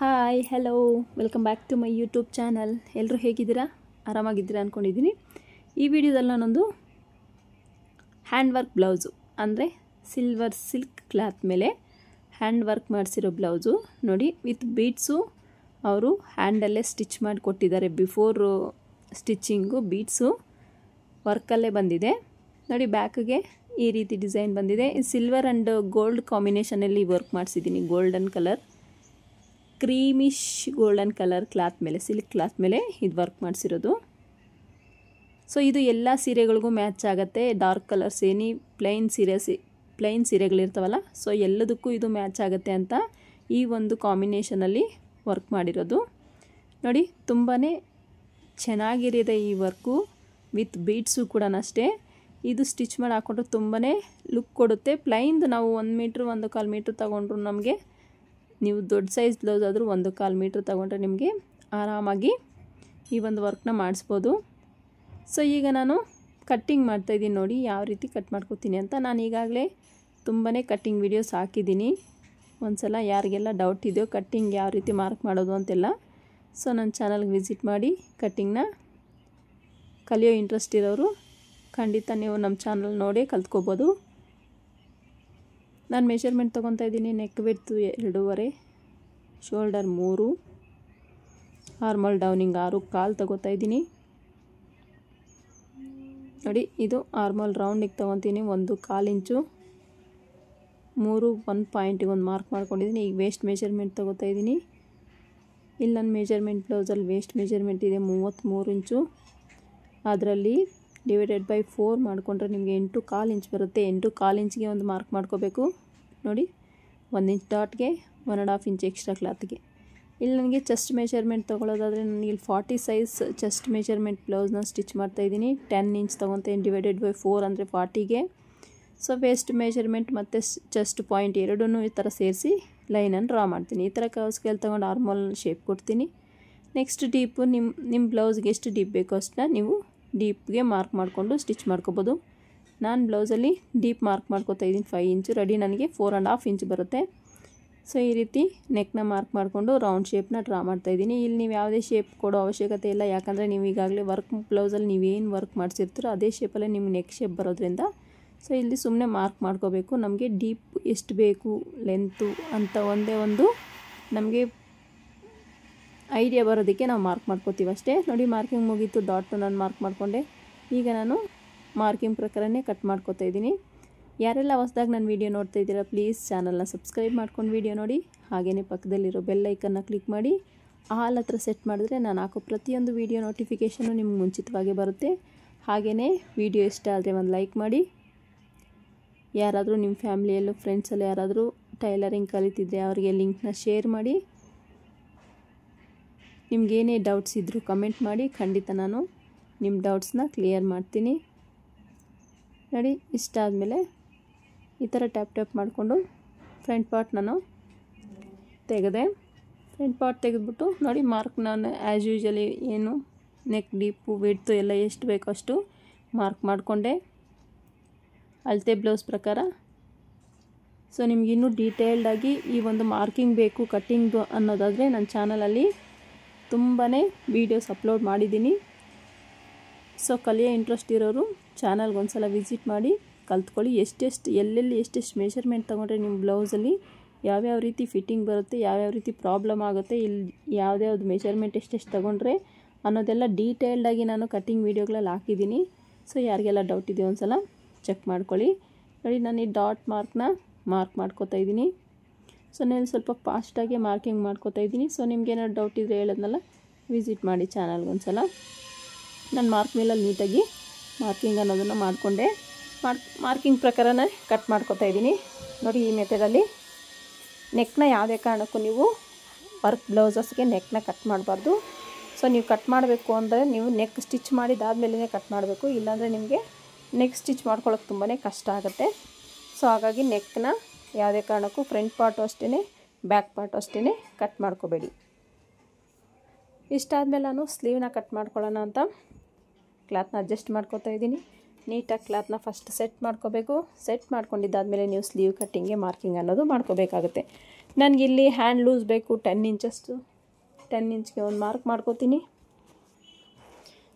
Hi hello welcome back to my YouTube channel. ಎಲ್ಲರೂ ಹೇಗಿದ್ದೀರಾ? ಆರಾಮಾಗಿದ್ದೀರಾ ಅಂದ್ಕೊಂಡಿದ್ದೀನಿ. ಈ ವಿಡಿಯೋದಲ್ಲಿ ನಾನೊಂದು ಹ್ಯಾಂಡ್ ವರ್ಕ್ ಬ್ಲೌಸು ಅಂದರೆ ಸಿಲ್ವರ್ ಸಿಲ್ಕ್ ಕ್ಲಾತ್ ಮೇಲೆ ಹ್ಯಾಂಡ್ ವರ್ಕ್ ಮಾಡಿಸಿರೋ ಬ್ಲೌಸು ನೋಡಿ, ವಿತ್ ಬೀಡ್ಸು ಅವರು ಹ್ಯಾಂಡಲ್ಲೇ ಸ್ಟಿಚ್ ಮಾಡಿ ಕೊಟ್ಟಿದ್ದಾರೆ. ಬಿಫೋರ್ ಸ್ಟಿಚ್ಚಿಂಗು ಬೀಡ್ಸು ವರ್ಕಲ್ಲೇ ಬಂದಿದೆ ನೋಡಿ. ಬ್ಯಾಕ್ಗೆ ಈ ರೀತಿ ಡಿಸೈನ್ ಬಂದಿದೆ. ಸಿಲ್ವರ್ ಆ್ಯಂಡ್ ಗೋಲ್ಡ್ ಕಾಂಬಿನೇಷನಲ್ಲಿ ವರ್ಕ್ ಮಾಡಿಸಿದ್ದೀನಿ. Golden colour, creamish golden colour cloth ಮೇಲೆ, ಸಿಲ್ಕ್ ಕ್ಲಾತ್ ಮೇಲೆ ಇದು ವರ್ಕ್ ಮಾಡಿಸಿರೋದು. ಸೊ ಇದು ಎಲ್ಲ ಸೀರೆಗಳಿಗೂ ಮ್ಯಾಚ್ ಆಗುತ್ತೆ. ಡಾರ್ಕ್ ಕಲರ್ಸ್ ಏನಿ ಪ್ಲೈನ್ ಸೀರೆಗಳಿರ್ತಾವಲ್ಲ, ಸೊ ಎಲ್ಲದಕ್ಕೂ ಇದು ಮ್ಯಾಚ್ ಆಗುತ್ತೆ ಅಂತ ಈ ಒಂದು ಕಾಂಬಿನೇಷನಲ್ಲಿ ವರ್ಕ್ ಮಾಡಿರೋದು ನೋಡಿ. ತುಂಬಾ ಚೆನ್ನಾಗಿರಿದೆ ಈ ವರ್ಕು. ವಿತ್ ಬೀಡ್ಸು ಕೂಡ ಅಷ್ಟೇ. ಇದು ಸ್ಟಿಚ್ ಮಾಡಿ ಹಾಕ್ಕೊಂಡ್ರೆ ತುಂಬಾ ಲುಕ್ ಕೊಡುತ್ತೆ. ಪ್ಲೈನ್ದು ನಾವು 1 ಮೀಟ್ರ್ 1.25 ಮೀಟ್ರ್ ತೊಗೊಂಡ್ರು ನಮಗೆ, ನೀವು ದೊಡ್ಡ ಸೈಜ್ ಬ್ಲೌಸ್ ಆದರೂ 1.25 ಮೀಟ್ರ್ ತೊಗೊಂಡ್ರೆ ನಿಮಗೆ ಆರಾಮಾಗಿ ಈ ಒಂದು ವರ್ಕ್ನ ಮಾಡಿಸ್ಬೋದು. ಸೊ ಈಗ ನಾನು ಕಟ್ಟಿಂಗ್ ಮಾಡ್ತಾಯಿದ್ದೀನಿ ನೋಡಿ, ಯಾವ ರೀತಿ ಕಟ್ ಮಾಡ್ಕೋತೀನಿ ಅಂತ. ನಾನು ಈಗಾಗಲೇ ತುಂಬಾ ಕಟ್ಟಿಂಗ್ ವಿಡಿಯೋಸ್ ಹಾಕಿದ್ದೀನಿ. ಒಂದ್ಸಲ ಯಾರಿಗೆಲ್ಲ ಡೌಟ್ ಇದೆಯೋ ಕಟ್ಟಿಂಗ್ ಯಾವ ರೀತಿ ಮಾರ್ಕ್ ಮಾಡೋದು ಅಂತೆಲ್ಲ, ಸೊ ನನ್ನ ಚಾನಲ್ಗೆ ವಿಸಿಟ್ ಮಾಡಿ. ಕಟ್ಟಿಂಗ್ನ ಕಲಿಯೋ ಇಂಟ್ರೆಸ್ಟ್ ಇರೋರು ಖಂಡಿತ ನೀವು ನಮ್ಮ ಚಾನಲ್ ನೋಡಿ ಕಲ್ತ್ಕೋಬೋದು. ನಾನು ಮೆಷರ್ಮೆಂಟ್ ತೊಗೊತಾ ಇದ್ದೀನಿ. ನೆಕ್ ವಿಡ್ತು 2.5, ಶೋಲ್ಡರ್ 3, ಆರ್ಮಲ್ ಡೌನಿಂಗ್ 6.25 ತೊಗೋತಾ ಇದ್ದೀನಿ ನೋಡಿ. ಇದು ಆರ್ಮಲ್ ರೌಂಡಿಗೆ ತೊಗೊತೀನಿ 1.25 ಇಂಚು, 1 ಪಾಯಿಂಟಿಗೆ ಒಂದು ಮಾರ್ಕ್ ಮಾಡ್ಕೊಂಡಿದ್ದೀನಿ. ಈಗ ವೇಸ್ಟ್ ಮೆಷರ್ಮೆಂಟ್ ತೊಗೋತಾ ಇದ್ದೀನಿ. ಇಲ್ಲಿ ನನ್ನ ಮೆಷರ್ಮೆಂಟ್ ಬ್ಲೌಸಲ್ಲಿ ವೇಸ್ಟ್ ಮೆಷರ್ಮೆಂಟ್ ಇದೆ 33 ಇಂಚು. ಅದರಲ್ಲಿ /4 ಮಾಡಿಕೊಂಡ್ರೆ ನಿಮಗೆ 8.25 ಇಂಚ್ ಬರುತ್ತೆ. 8.25 ಇಂಚ್ಗೆ ಒಂದು ಮಾರ್ಕ್ ಮಾಡ್ಕೋಬೇಕು ನೋಡಿ. 1 ಇಂಚ್ ಡಾಟ್ಗೆ 1.5 ಇಂಚ್ ಎಕ್ಸ್ಟ್ರಾ ಕ್ಲಾತ್ಗೆ. ಇಲ್ಲಿ ನನಗೆ ಚೆಸ್ಟ್ ಮೆಷರ್ಮೆಂಟ್ ತೊಗೊಳ್ಳೋದಾದರೆ ನನಗೆ ಇಲ್ಲಿ 40 ಸೈಜ್ ಚೆಸ್ಟ್ ಮೆಷರ್ಮೆಂಟ್ ಬ್ಲೌಸ್ನ ಸ್ಟಿಚ್ ಮಾಡ್ತಾಯಿದ್ದೀನಿ. 10 ಇಂಚ್ ತೊಗೊತೀನಿ /4 ಅಂದರೆ 40ಗೆ. ಸೊ ವೇಸ್ಟ್ ಮೆಷರ್ಮೆಂಟ್ ಮತ್ತು ಚೆಸ್ಟ್ ಪಾಯಿಂಟ್ ಎರಡೂ ಈ ಥರ ಸೇರಿಸಿ ಲೈನನ್ನು ಡ್ರಾ ಮಾಡ್ತೀನಿ. ಈ ಥರ ಕರ್ವ್ ಸ್ಕೇಲ್ ತೊಗೊಂಡು ಆರ್ಮಲ್ ಶೇಪ್ ಕೊಡ್ತೀನಿ. ನೆಕ್ಸ್ಟ್ ಡೀಪು ನಿಮ್ಮ ಬ್ಲೌಸ್ಗೆ ಎಷ್ಟು ಡೀಪ್ ಬೇಕೋ ಅಷ್ಟನ್ನ ನೀವು ಡೀಪ್ಗೆ ಮಾರ್ಕ್ ಮಾಡಿಕೊಂಡು ಸ್ಟಿಚ್ ಮಾಡ್ಕೋಬೋದು. ನಾನು ಬ್ಲೌಸಲ್ಲಿ ಡೀಪ್ ಮಾರ್ಕ್ ಮಾಡ್ಕೋತಾ ಇದ್ದೀನಿ 5 ಇಂಚು. ರೆಡಿ ನನಗೆ 4.5 ಇಂಚ್ ಬರುತ್ತೆ. ಸೊ ಈ ರೀತಿ ನೆಕ್ನ ಮಾರ್ಕ್ ಮಾಡಿಕೊಂಡು ರೌಂಡ್ ಶೇಪ್ನ ಡ್ರಾ ಮಾಡ್ತಾಯಿದ್ದೀನಿ. ಇಲ್ಲಿ ನೀವು ಯಾವುದೇ ಶೇಪ್ ಕೊಡೋ ಅವಶ್ಯಕತೆ ಇಲ್ಲ, ಯಾಕಂದರೆ ನೀವು ಈಗಾಗಲೇ ವರ್ಕ್ ಬ್ಲೌಸಲ್ಲಿ ನೀವೇನು ವರ್ಕ್ ಮಾಡಿಸಿರ್ತೀರೋ ಅದೇ ಶೇಪಲ್ಲೇ ನಿಮ್ಗೆ ನೆಕ್ ಶೇಪ್ ಬರೋದ್ರಿಂದ ಸೊ ಇಲ್ಲಿ ಸುಮ್ಮನೆ ಮಾರ್ಕ್ ಮಾಡ್ಕೋಬೇಕು. ನಮಗೆ ಡೀಪ್ ಎಷ್ಟು ಬೇಕು, ಲೆಂತು ಅಂತ ಒಂದೇ ಒಂದು ನಮಗೆ ಐಡಿಯಾ ಬರೋದಕ್ಕೆ ನಾವು ಮಾರ್ಕ್ ಮಾಡ್ಕೋತೀವಿ ಅಷ್ಟೇ ನೋಡಿ. ಮಾರ್ಕಿಂಗ್ ಮುಗೀತು, ಡಾಟ್ ನಾನು ಮಾರ್ಕ್ ಮಾಡಿಕೊಂಡೆ. ಈಗ ನಾನು ಮಾರ್ಕಿಂಗ್ ಪ್ರಕಾರನೇ ಕಟ್ ಮಾಡ್ಕೋತಾ ಇದ್ದೀನಿ. ಯಾರೆಲ್ಲ ಹೊಸದಾಗಿ ನನ್ನ ವೀಡಿಯೋ ನೋಡ್ತಾ ಇದ್ದೀರಾ ಪ್ಲೀಸ್ ಚಾನಲ್ನ ಸಬ್ಸ್ಕ್ರೈಬ್ ಮಾಡ್ಕೊಂಡು ವೀಡಿಯೋ ನೋಡಿ. ಹಾಗೆಯೇ ಪಕ್ಕದಲ್ಲಿರೋ ಬೆಲ್ ಐಕನ್ನ ಕ್ಲಿಕ್ ಮಾಡಿ ಆಲ್ ಹತ್ರ ಸೆಟ್ ಮಾಡಿದ್ರೆ ನಾನು ಹಾಕೋ ಪ್ರತಿಯೊಂದು ವೀಡಿಯೋ ನೋಟಿಫಿಕೇಷನು ನಿಮ್ಗೆ ಮುಂಚಿತವಾಗಿ ಬರುತ್ತೆ. ಹಾಗೆಯೇ ವೀಡಿಯೋ ಇಷ್ಟ ಆದರೆ ಒಂದು ಲೈಕ್ ಮಾಡಿ. ಯಾರಾದರೂ ನಿಮ್ಮ ಫ್ಯಾಮಿಲಿಯಲ್ಲೂ ಫ್ರೆಂಡ್ಸಲ್ಲೂ ಯಾರಾದರೂ ಟೈಲರಿಂಗ್ ಕಲಿತಿದ್ರೆ ಅವರಿಗೆ ಲಿಂಕ್ನ ಶೇರ್ ಮಾಡಿ. ನಿಮಗೇನೇ ಡೌಟ್ಸ್ ಇದ್ದರೂ ಕಮೆಂಟ್ ಮಾಡಿ, ಖಂಡಿತ ನಾನು ನಿಮ್ಮ ಡೌಟ್ಸ್ನ ಕ್ಲಿಯರ್ ಮಾಡ್ತೀನಿ ನೋಡಿ. ಇಷ್ಟ ಆದಮೇಲೆ ಈ ಥರ ಟ್ಯಾಪ್ ಮಾಡಿಕೊಂಡು ಫ್ರಂಟ್ ಪಾರ್ಟ್ ನಾನು ತೆಗೆದೆ. ಫ್ರಂಟ್ ಪಾರ್ಟ್ ತೆಗೆದುಬಿಟ್ಟು ನೋಡಿ ಮಾರ್ಕ್ ನಾನು ಆ್ಯಸ್ ಯೂಶಲಿ ಏನು ನೆಕ್ ಡೀಪು ವಿಡ್ತು ಎಲ್ಲ ಎಷ್ಟು ಬೇಕೋ ಅಷ್ಟು ಮಾರ್ಕ್ ಮಾಡಿಕೊಂಡೆ ಅಳತೆ ಬ್ಲೌಸ್ ಪ್ರಕಾರ. ಸೊ ನಿಮ್ಗೆ ಇನ್ನೂ ಡೀಟೇಲ್ಡಾಗಿ ಈ ಒಂದು ಮಾರ್ಕಿಂಗ್ ಬೇಕು ಕಟ್ಟಿಂಗ್ದು ಅನ್ನೋದಾದರೆ ನನ್ನ ಚಾನಲಲ್ಲಿ ತುಂಬಾ ವೀಡಿಯೋಸ್ ಅಪ್ಲೋಡ್ ಮಾಡಿದ್ದೀನಿ. ಸೊ ಕಲಿಯೋ ಇಂಟ್ರೆಸ್ಟ್ ಇರೋರು ಚಾನಲ್ಗೆ ಒಂದು ಸಲ ವಿಸಿಟ್ ಮಾಡಿ ಕಲ್ತ್ಕೊಳ್ಳಿ. ಎಲ್ಲೆಲ್ಲಿ ಎಷ್ಟೆಷ್ಟು ಮೆಷರ್ಮೆಂಟ್ ತೊಗೊಂಡ್ರೆ ನಿಮ್ಮ ಬ್ಲೌಸಲ್ಲಿ ಯಾವ್ಯಾವ ರೀತಿ ಫಿಟ್ಟಿಂಗ್ ಬರುತ್ತೆ, ಯಾವ್ಯಾವ ರೀತಿ ಪ್ರಾಬ್ಲಮ್ ಆಗುತ್ತೆ, ಇಲ್ಲಿ ಯಾವ್ದ್ಯಾವ್ದು ಮೆಷರ್ಮೆಂಟ್ ಎಷ್ಟೆಷ್ಟು ತೊಗೊಂಡ್ರೆ ಅನ್ನೋದೆಲ್ಲ ಡೀಟೇಲ್ಡಾಗಿ ನಾನು ಕಟ್ಟಿಂಗ್ ವೀಡಿಯೋಗಳಲ್ಲಿ ಹಾಕಿದ್ದೀನಿ. ಸೊ ಯಾರಿಗೆಲ್ಲ ಡೌಟ್ ಇದೆಯೋ ಒಂದು ಸಲ ಚೆಕ್ ಮಾಡ್ಕೊಳ್ಳಿ ನೋಡಿ. ನಾನು ಈ ಡಾಟ್ ಮಾರ್ಕ್ನ ಮಾರ್ಕ್ ಮಾಡ್ಕೋತಾ ಇದ್ದೀನಿ. ಸೊ ನಾನು ಸ್ವಲ್ಪ ಫಾಸ್ಟಾಗಿ ಮಾರ್ಕಿಂಗ್ ಮಾಡ್ಕೋತಾ ಇದ್ದೀನಿ. ಸೊ ನಿಮ್ಗೇನಾದ್ರು ಡೌಟ್ ಇದ್ದರೆ ಹೇಳೋದ್ನಲ್ಲ ವಿಸಿಟ್ ಮಾಡಿ ಚಾನಲ್ಗೆ ಒಂದು ಸಲ. ನಾನು ಮಾರ್ಕ್ ಮೇಲಲ್ಲಿ ನೀಟಾಗಿ ಮಾರ್ಕಿಂಗ್ ಅನ್ನೋದನ್ನು ಮಾಡಿಕೊಂಡೆ. ಮಾರ್ಕಿಂಗ್ ಪ್ರಕಾರನೇ ಕಟ್ ಮಾಡ್ಕೋತಾ ಇದ್ದೀನಿ ನೋಡಿ. ಈ ಮೆಥಡಲ್ಲಿ ನೆಕ್ನ ಯಾವುದೇ ಕಾರಣಕ್ಕೂ ನೀವು ವರ್ಕ್ ಬ್ಲೌಸಸ್ಗೆ ನೆಕ್ನ ಕಟ್ ಮಾಡಬಾರ್ದು. ಸೊ ನೀವು ಕಟ್ ಮಾಡಬೇಕು ಅಂದರೆ ನೀವು ನೆಕ್ ಸ್ಟಿಚ್ ಮಾಡಿದಾದಮೇಲೆ ಕಟ್ ಮಾಡಬೇಕು, ಇಲ್ಲಾಂದರೆ ನಿಮಗೆ ನೆಕ್ ಸ್ಟಿಚ್ ಮಾಡ್ಕೊಳ್ಳೋಕೆ ತುಂಬಾ ಕಷ್ಟ ಆಗುತ್ತೆ. ಸೊ ಹಾಗಾಗಿ ನೆಕ್ನ ಯಾವುದೇ ಕಾರಣಕ್ಕೂ ಫ್ರಂಟ್ ಪಾರ್ಟು ಅಷ್ಟೇ ಬ್ಯಾಕ್ ಪಾರ್ಟು ಅಷ್ಟೇ ಕಟ್ ಮಾಡ್ಕೋಬೇಡಿ. ಇಷ್ಟಾದಮೇಲೆ ನಾನು ಸ್ಲೀವ್ನ ಕಟ್ ಮಾಡ್ಕೊಳ್ಳೋಣ ಅಂತ ಕ್ಲಾತ್ನ ಅಡ್ಜಸ್ಟ್ ಮಾಡ್ಕೋತಾ ಇದ್ದೀನಿ. ನೀಟಾಗಿ ಕ್ಲಾತ್ನ ಫಸ್ಟ್ ಸೆಟ್ ಮಾಡ್ಕೋಬೇಕು. ಸೆಟ್ ಮಾಡ್ಕೊಂಡಿದ್ದಾದಮೇಲೆ ನೀವು ಸ್ಲೀವ್ ಕಟ್ಟಿಂಗ್ಗೆ ಮಾರ್ಕಿಂಗ್ ಅನ್ನೋದು ಮಾಡ್ಕೋಬೇಕಾಗುತ್ತೆ. ನನಗಿಲ್ಲಿ ಹ್ಯಾಂಡ್ ಲೂಸ್ ಬೇಕು 10 ಇಂಚಸ್ಸು, 10 ಇಂಚ್ಗೆ ಒಂದು ಮಾರ್ಕ್ ಮಾಡ್ಕೋತೀನಿ.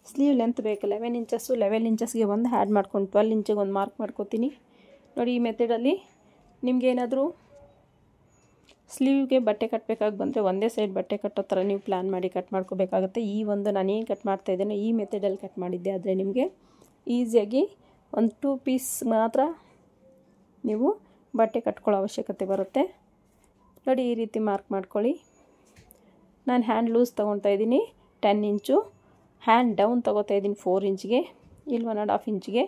ಸ್ಲೀವ್ ಲೆಂತ್ ಬೇಕು 11 ಇಂಚಸ್ಸು, 11 ಇಂಚಸ್ಗೆ ಒಂದು ಆ್ಯಡ್ ಮಾಡ್ಕೊಂಡು 12 ಇಂಚಿಗೆ ಒಂದು ಮಾರ್ಕ್ ಮಾಡ್ಕೋತೀನಿ. ನೋಡಿ ಈ ಮೆಥಡಲ್ಲಿ ನಿಮಗೇನಾದರೂ ಸ್ಲೀವ್ಗೆ ಬಟ್ಟೆ ಕಟ್ಟಬೇಕಾಗಿ ಬಂದರೆ ಒಂದೇ ಸೈಡ್ ಬಟ್ಟೆ ಕಟ್ಟೋ ಥರ ನೀವು ಪ್ಲ್ಯಾನ್ ಮಾಡಿ ಕಟ್ ಮಾಡ್ಕೋಬೇಕಾಗುತ್ತೆ. ಈ ಒಂದು ನಾನೇನು ಕಟ್ ಮಾಡ್ತಾಯಿದ್ದೇನೋ ಈ ಮೆಥಡಲ್ಲಿ ಕಟ್ ಮಾಡಿದ್ದೆ. ಆದರೆ ನಿಮಗೆ ಈಸಿಯಾಗಿ ಒಂದು 2 ಪೀಸ್ ಮಾತ್ರ ನೀವು ಬಟ್ಟೆ ಕಟ್ಕೊಳ್ಳೋ ಅವಶ್ಯಕತೆ ಬರುತ್ತೆ. ನೋಡಿ ಈ ರೀತಿ ಮಾರ್ಕ್ ಮಾಡ್ಕೊಳ್ಳಿ. ನಾನು ಹ್ಯಾಂಡ್ ಲೂಸ್ ತೊಗೊಳ್ತಾ ಇದ್ದೀನಿ 10 ಇಂಚು, ಹ್ಯಾಂಡ್ ಡೌನ್ ತೊಗೋತಾ ಇದ್ದೀನಿ 4 ಇಂಚಿಗೆ. ಇಲ್ಲಿ 1.5 ಇಂಚಿಗೆ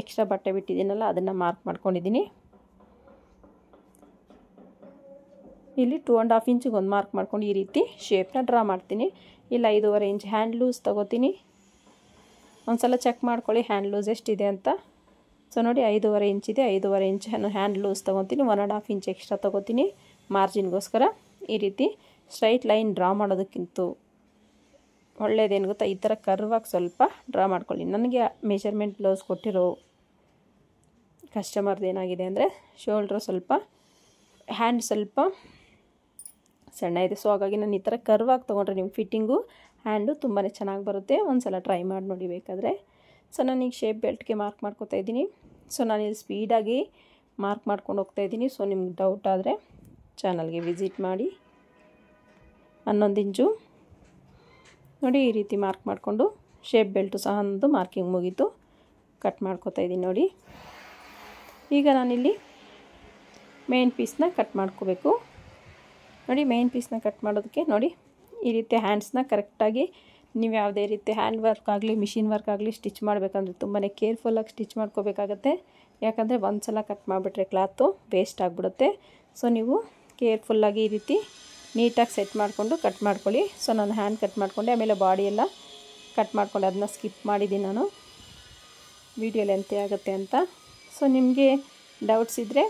ಎಕ್ಸ್ಟ್ರಾ ಬಟ್ಟೆ ಬಿಟ್ಟಿದ್ದೀನಲ್ಲ ಅದನ್ನು ಮಾರ್ಕ್ ಮಾಡ್ಕೊಂಡಿದ್ದೀನಿ. ಇಲ್ಲಿ 2.5 ಇಂಚಿಗೆ ಒಂದು ಮಾರ್ಕ್ ಮಾಡ್ಕೊಂಡು ಈ ರೀತಿ ಶೇಪ್ನ ಡ್ರಾ ಮಾಡ್ತೀನಿ. ಇಲ್ಲಿ 5.5 ಇಂಚ್ ಹ್ಯಾಂಡ್ ಲೂಸ್ ತೊಗೋತೀನಿ. ಒಂದು ಸಲ ಚೆಕ್ ಮಾಡ್ಕೊಳ್ಳಿ ಹ್ಯಾಂಡ್ ಲೂಸ್ ಎಷ್ಟಿದೆ ಅಂತ. ಸೊ ನೋಡಿ 5.5 ಇಂಚಿದೆ, 5.5 ಇಂಚ್ ಹ್ಯಾಂಡ್ ಲೂಸ್ ತೊಗೊತೀನಿ. 1.5 ಇಂಚ್ ಎಕ್ಸ್ಟ್ರಾ ತೊಗೋತೀನಿ ಮಾರ್ಜಿನ್ಗೋಸ್ಕರ. ಈ ರೀತಿ ಸ್ಟ್ರೈಟ್ ಲೈನ್ ಡ್ರಾ ಮಾಡೋದಕ್ಕಿಂತ ಒಳ್ಳೆಯದೇನು ಗೊತ್ತಾ, ಈ ಥರ ಕರ್ವಾಗಿ ಸ್ವಲ್ಪ ಡ್ರಾ ಮಾಡ್ಕೊಳ್ಳಿ. ನನಗೆ ಮೆಷರ್ಮೆಂಟ್ ಬ್ಲೌಸ್ ಕೊಟ್ಟಿರೋ ಕಸ್ಟಮರ್ದು ಏನಾಗಿದೆ ಅಂದರೆ ಶೋಲ್ಡ್ರು ಸ್ವಲ್ಪ ಹ್ಯಾಂಡ್ ಸ್ವಲ್ಪ ಸಣ್ಣ ಇದೆ. ಸೊ ಹಾಗಾಗಿ ನಾನು ಈ ಥರ ಕರ್ವಾಗಿ ತೊಗೊಂಡ್ರೆ ನಿಮ್ಮ ಫಿಟ್ಟಿಂಗು ಹ್ಯಾಂಡು ತುಂಬಾ ಚೆನ್ನಾಗಿ ಬರುತ್ತೆ. ಒಂದು ಸಲ ಟ್ರೈ ಮಾಡಿ ನೋಡಿ ಬೇಕಾದರೆ. ಸೊ ನಾನೀಗ ಶೇಪ್ ಬೆಲ್ಟ್ಗೆ ಮಾರ್ಕ್ ಮಾಡ್ಕೊತಾ ಇದ್ದೀನಿ. ಸೊ ನಾನಿಲ್ಲಿ ಸ್ಪೀಡಾಗಿ ಮಾರ್ಕ್ ಮಾಡ್ಕೊಂಡು ಹೋಗ್ತಾಯಿದ್ದೀನಿ. ಸೊ ನಿಮ್ಗೆ ಡೌಟ್ ಆದರೆ ಚಾನಲ್ಗೆ ವಿಸಿಟ್ ಮಾಡಿ. 11 ಇಂಚು ನೋಡಿ ಈ ರೀತಿ ಮಾರ್ಕ್ ಮಾಡಿಕೊಂಡು ಶೇಪ್ ಬೆಲ್ಟು ಸಹ ಒಂದು ಮಾರ್ಕಿಂಗ್ ಮುಗೀತು. ಕಟ್ ಮಾಡ್ಕೊತಾ ಇದ್ದೀನಿ ನೋಡಿ. ಈಗ ನಾನಿಲ್ಲಿ ಮೇನ್ ಪೀಸ್ನ ಕಟ್ ಮಾಡ್ಕೋಬೇಕು. ನೋಡಿ ಮೇನ್ ಪೀಸ್ನ ಕಟ್ ಮಾಡೋದಕ್ಕೆ ನೋಡಿ ಈ ರೀತಿ ಹ್ಯಾಂಡ್ಸ್ನ ಕರೆಕ್ಟಾಗಿ ನೀವು ಯಾವುದೇ ರೀತಿ ಹ್ಯಾಂಡ್ ವರ್ಕ್ ಆಗಲಿ ಮಿಷಿನ್ ವರ್ಕ್ ಆಗಲಿ ಸ್ಟಿಚ್ ಮಾಡಬೇಕಂದ್ರೆ ತುಂಬಾ ಕೇರ್ಫುಲ್ಲಾಗಿ ಸ್ಟಿಚ್ ಮಾಡ್ಕೋಬೇಕಾಗತ್ತೆ. ಯಾಕಂದರೆ ಒಂದು ಸಲ ಕಟ್ ಮಾಡಿಬಿಟ್ರೆ ಕ್ಲಾತು ವೇಸ್ಟ್ ಆಗಿಬಿಡುತ್ತೆ. ಸೊ ನೀವು ಕೇರ್ಫುಲ್ಲಾಗಿ ಈ ರೀತಿ ನೀಟಾಗಿ ಸೆಟ್ ಮಾಡಿಕೊಂಡು ಕಟ್ ಮಾಡ್ಕೊಳ್ಳಿ. ಸೊ ನಾನು ಹ್ಯಾಂಡ್ ಕಟ್ ಮಾಡಿಕೊಂಡೆ, ಆಮೇಲೆ ಬಾಡಿ ಎಲ್ಲ ಕಟ್ ಮಾಡಿಕೊಂಡೆ. ಅದನ್ನ ಸ್ಕಿಪ್ ಮಾಡಿದ್ದೀನಿ ನಾನು, ವಿಡಿಯೋ ಲೆಂತಿ ಆಗುತ್ತೆ ಅಂತ. ಸೊ ನಿಮಗೆ ಡೌಟ್ಸ್ ಇದ್ದರೆ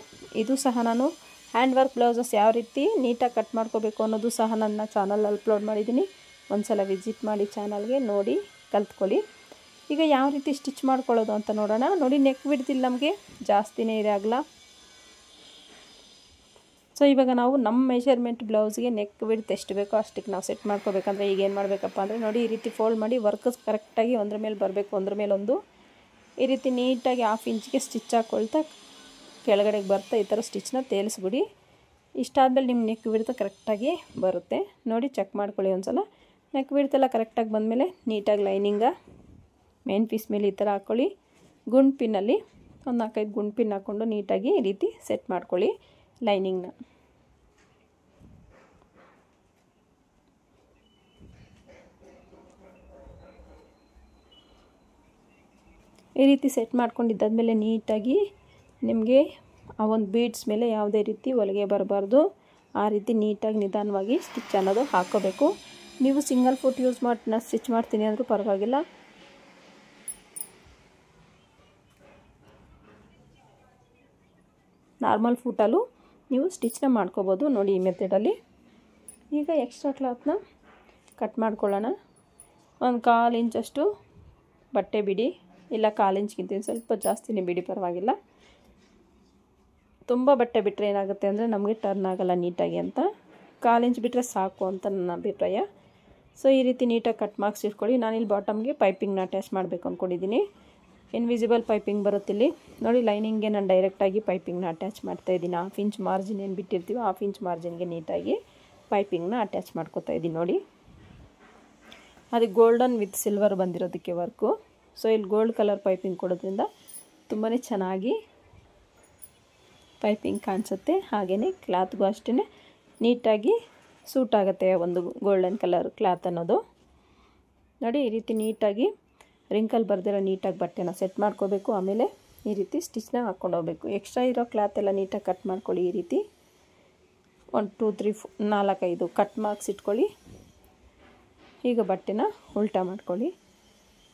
ಇದು ಸಹ ನಾನು ಹ್ಯಾಂಡ್ ವರ್ಕ್ ಬ್ಲೌಸಸ್ ಯಾವ ರೀತಿ ನೀಟಾಗಿ ಕಟ್ ಮಾಡ್ಕೋಬೇಕು ಅನ್ನೋದು ಸಹ ನನ್ನ ಚಾನಲ್ ಅಪ್ಲೋಡ್ ಮಾಡಿದ್ದೀನಿ. ಒಂದು ಸಲ ವಿಸಿಟ್ ಮಾಡಿ ಚಾನಲ್ಗೆ, ನೋಡಿ ಕಲ್ತ್ಕೊಳ್ಳಿ. ಈಗ ಯಾವ ರೀತಿ ಸ್ಟಿಚ್ ಮಾಡ್ಕೊಳ್ಳೋದು ಅಂತ ನೋಡೋಣ. ನೋಡಿ ನೆಕ್ ವಿಡ್ತಿಲ್ಲ, ನಮಗೆ ಜಾಸ್ತಿನೇ ಇದೆ ಆಗಲ್ಲ. ಸೊ ಇವಾಗ ನಾವು ನಮ್ಮ ಮೆಷರ್ಮೆಂಟ್ ಬ್ಲೌಸ್ಗೆ ನೆಕ್ ವಿಡ್ತ್ ಎಷ್ಟು ಬೇಕೋ ಅಷ್ಟಕ್ಕೆ ನಾವು ಸೆಟ್ ಮಾಡ್ಕೋಬೇಕಂದ್ರೆ ಈಗ ಏನು ಮಾಡಬೇಕಪ್ಪ ಅಂದರೆ ನೋಡಿ ಈ ರೀತಿ ಫೋಲ್ಡ್ ಮಾಡಿ ವರ್ಕಸ್ ಕರೆಕ್ಟಾಗಿ ಒಂದ್ರ ಮೇಲೆ ಬರಬೇಕು, ಒಂದ್ರ ಮೇಲೆ ಒಂದು ಈ ರೀತಿ ನೀಟಾಗಿ 1/2 ಇಂಚಿಗೆ ಸ್ಟಿಚ್ ಹಾಕ್ಕೊಳ್ತಾ ಕೆಳಗಡೆಗೆ ಬರ್ತಾ ಈ ಥರ ಸ್ಟಿಚ್ನ ತೇಲಿಸ್ಬಿಡಿ. ಇಷ್ಟಾದಮೇಲೆ ನಿಮ್ಮ ನೆಕ್ ವಿಡ್ತ್ ಕರೆಕ್ಟಾಗಿ ಬರುತ್ತೆ. ನೋಡಿ ಚೆಕ್ ಮಾಡ್ಕೊಳ್ಳಿ ಒಂದು ಸಲ. ನೆಕ್ ವಿಡ್ತ್ ಎಲ್ಲ ಕರೆಕ್ಟಾಗಿ ಬಂದಮೇಲೆ ನೀಟಾಗಿ ಲೈನಿಂಗ ಮೇನ್ ಪೀಸ್ ಮೇಲೆ ಈ ಥರ ಹಾಕ್ಕೊಳ್ಳಿ. ಗುಂಡು ಪಿನ್ನಲ್ಲಿ ಒಂದು 4-5 ಗುಂಡು ಪಿನ್ ಹಾಕ್ಕೊಂಡು ನೀಟಾಗಿ ಈ ರೀತಿ ಸೆಟ್ ಮಾಡ್ಕೊಳ್ಳಿ ಲೈನಿಂಗ್ನ. ಈ ರೀತಿ ಸೆಟ್ ಮಾಡ್ಕೊಂಡಿದ್ದಾದಮೇಲೆ ನೀಟಾಗಿ ನಿಮಗೆ ಆ ಒಂದು ಬೀಡ್ಸ್ ಮೇಲೆ ಯಾವುದೇ ರೀತಿ ಹೊಲಿಗೆ ಬರಬಾರ್ದು. ಆ ರೀತಿ ನೀಟಾಗಿ ನಿಧಾನವಾಗಿ ಸ್ಟಿಚ್ ಅನ್ನೋದು ಹಾಕ್ಕೋಬೇಕು. ನೀವು ಸಿಂಗಲ್ ಫುಟ್ ಯೂಸ್ ಮಾಡಿ ನಾನು ಸ್ಟಿಚ್ ಮಾಡ್ತೀನಿ ಅಂದರೂ ಪರವಾಗಿಲ್ಲ. ನಾರ್ಮಲ್ ಫುಟಲ್ಲೂ ನೀವು ಸ್ಟಿಚ್ನ ಮಾಡ್ಕೋಬೋದು ನೋಡಿ ಈ ಮೆಥಡಲ್ಲಿ. ಈಗ ಎಕ್ಸ್ಟ್ರಾ ಕ್ಲಾತ್ನ ಕಟ್ ಮಾಡ್ಕೊಳ್ಳೋಣ. ಒಂದು 1/4 ಇಂಚಷ್ಟು ಬಟ್ಟೆ ಬಿಡಿ, ಇಲ್ಲ 1/4 ಇಂಚ್ಗಿಂತ ಸ್ವಲ್ಪ ಜಾಸ್ತಿನೇ ಬಿಡಿ, ಪರವಾಗಿಲ್ಲ. ತುಂಬ ಬಟ್ಟೆ ಬಿಟ್ಟರೆ ಏನಾಗುತ್ತೆ ಅಂದರೆ ನಮಗೆ ಟರ್ನ್ ಆಗೋಲ್ಲ ನೀಟಾಗಿ ಅಂತ. 1/4 ಇಂಚ್ ಬಿಟ್ಟರೆ ಸಾಕು ಅಂತ ನನ್ನ ಅಭಿಪ್ರಾಯ. ಸೊ ಈ ರೀತಿ ನೀಟಾಗಿ ಕಟ್ ಮಾರ್ಕ್ಸ್ ಇಟ್ಕೊಳ್ಳಿ. ನಾನಿಲ್ಲಿ ಬಾಟಮ್ಗೆ ಪೈಪಿಂಗ್ನ ಅಟ್ಯಾಚ್ ಮಾಡಬೇಕು ಅಂದ್ಕೊಂಡಿದ್ದೀನಿ. ಇನ್ವಿಸಿಬಲ್ ಪೈಪಿಂಗ್ ಬರುತ್ತಿಲ್ಲಿ ನೋಡಿ. ಲೈನಿಂಗ್ಗೆ ನಾನು ಡೈರೆಕ್ಟಾಗಿ ಪೈಪಿಂಗ್ನ ಅಟ್ಯಾಚ್ ಮಾಡ್ತಾಯಿದ್ದೀನಿ. 1/2 ಇಂಚ್ ಮಾರ್ಜಿನ್ ಏನು ಬಿಟ್ಟಿರ್ತೀವೋ 1/2 ಇಂಚ್ ಮಾರ್ಜಿನ್ಗೆ ನೀಟಾಗಿ ಪೈಪಿಂಗ್ನ ಅಟ್ಯಾಚ್ ಮಾಡ್ಕೋತಾ ಇದ್ದೀನಿ ನೋಡಿ. ಅದಕ್ಕೆ ಗೋಲ್ಡನ್ ವಿತ್ ಸಿಲ್ವರ್ ಬಂದಿರೋದಕ್ಕೆ ವರ್ಕು. ಸೊ ಇಲ್ಲಿ ಗೋಲ್ಡ್ ಕಲರ್ ಪೈಪಿಂಗ್ ಕೊಡೋದ್ರಿಂದ ತುಂಬಾ ಚೆನ್ನಾಗಿ ಪೈಪಿಂಗ್ ಕಾಣಿಸುತ್ತೆ. ಹಾಗೆಯೇ ಕ್ಲಾತ್ಗೂ ಅಷ್ಟೇ ನೀಟಾಗಿ ಸೂಟ್ ಆಗುತ್ತೆ ಒಂದು ಗೋಲ್ಡನ್ ಕಲರ್ ಕ್ಲಾತ್ ಅನ್ನೋದು ನೋಡಿ. ಈ ರೀತಿ ನೀಟಾಗಿ ರಿಂಕಲ್ ಬರ್ದಿರೋ ನೀಟಾಗಿ ಬಟ್ಟೆನ ಸೆಟ್ ಮಾಡ್ಕೋಬೇಕು. ಆಮೇಲೆ ಈ ರೀತಿ ಸ್ಟಿಚ್ನ ಹಾಕ್ಕೊಂಡು ಹೋಗಬೇಕು. ಎಕ್ಸ್ಟ್ರಾ ಇರೋ ಕ್ಲಾತ್ ಎಲ್ಲ ನೀಟಾಗಿ ಕಟ್ ಮಾಡ್ಕೊಳ್ಳಿ. ಈ ರೀತಿ 1 2 3 4 5 ಕಟ್ ಮಾರ್ಕ್ಸ್ ಇಟ್ಕೊಳ್ಳಿ. ಈಗ ಬಟ್ಟೆನ ಉಲ್ಟಾ ಮಾಡ್ಕೊಳ್ಳಿ.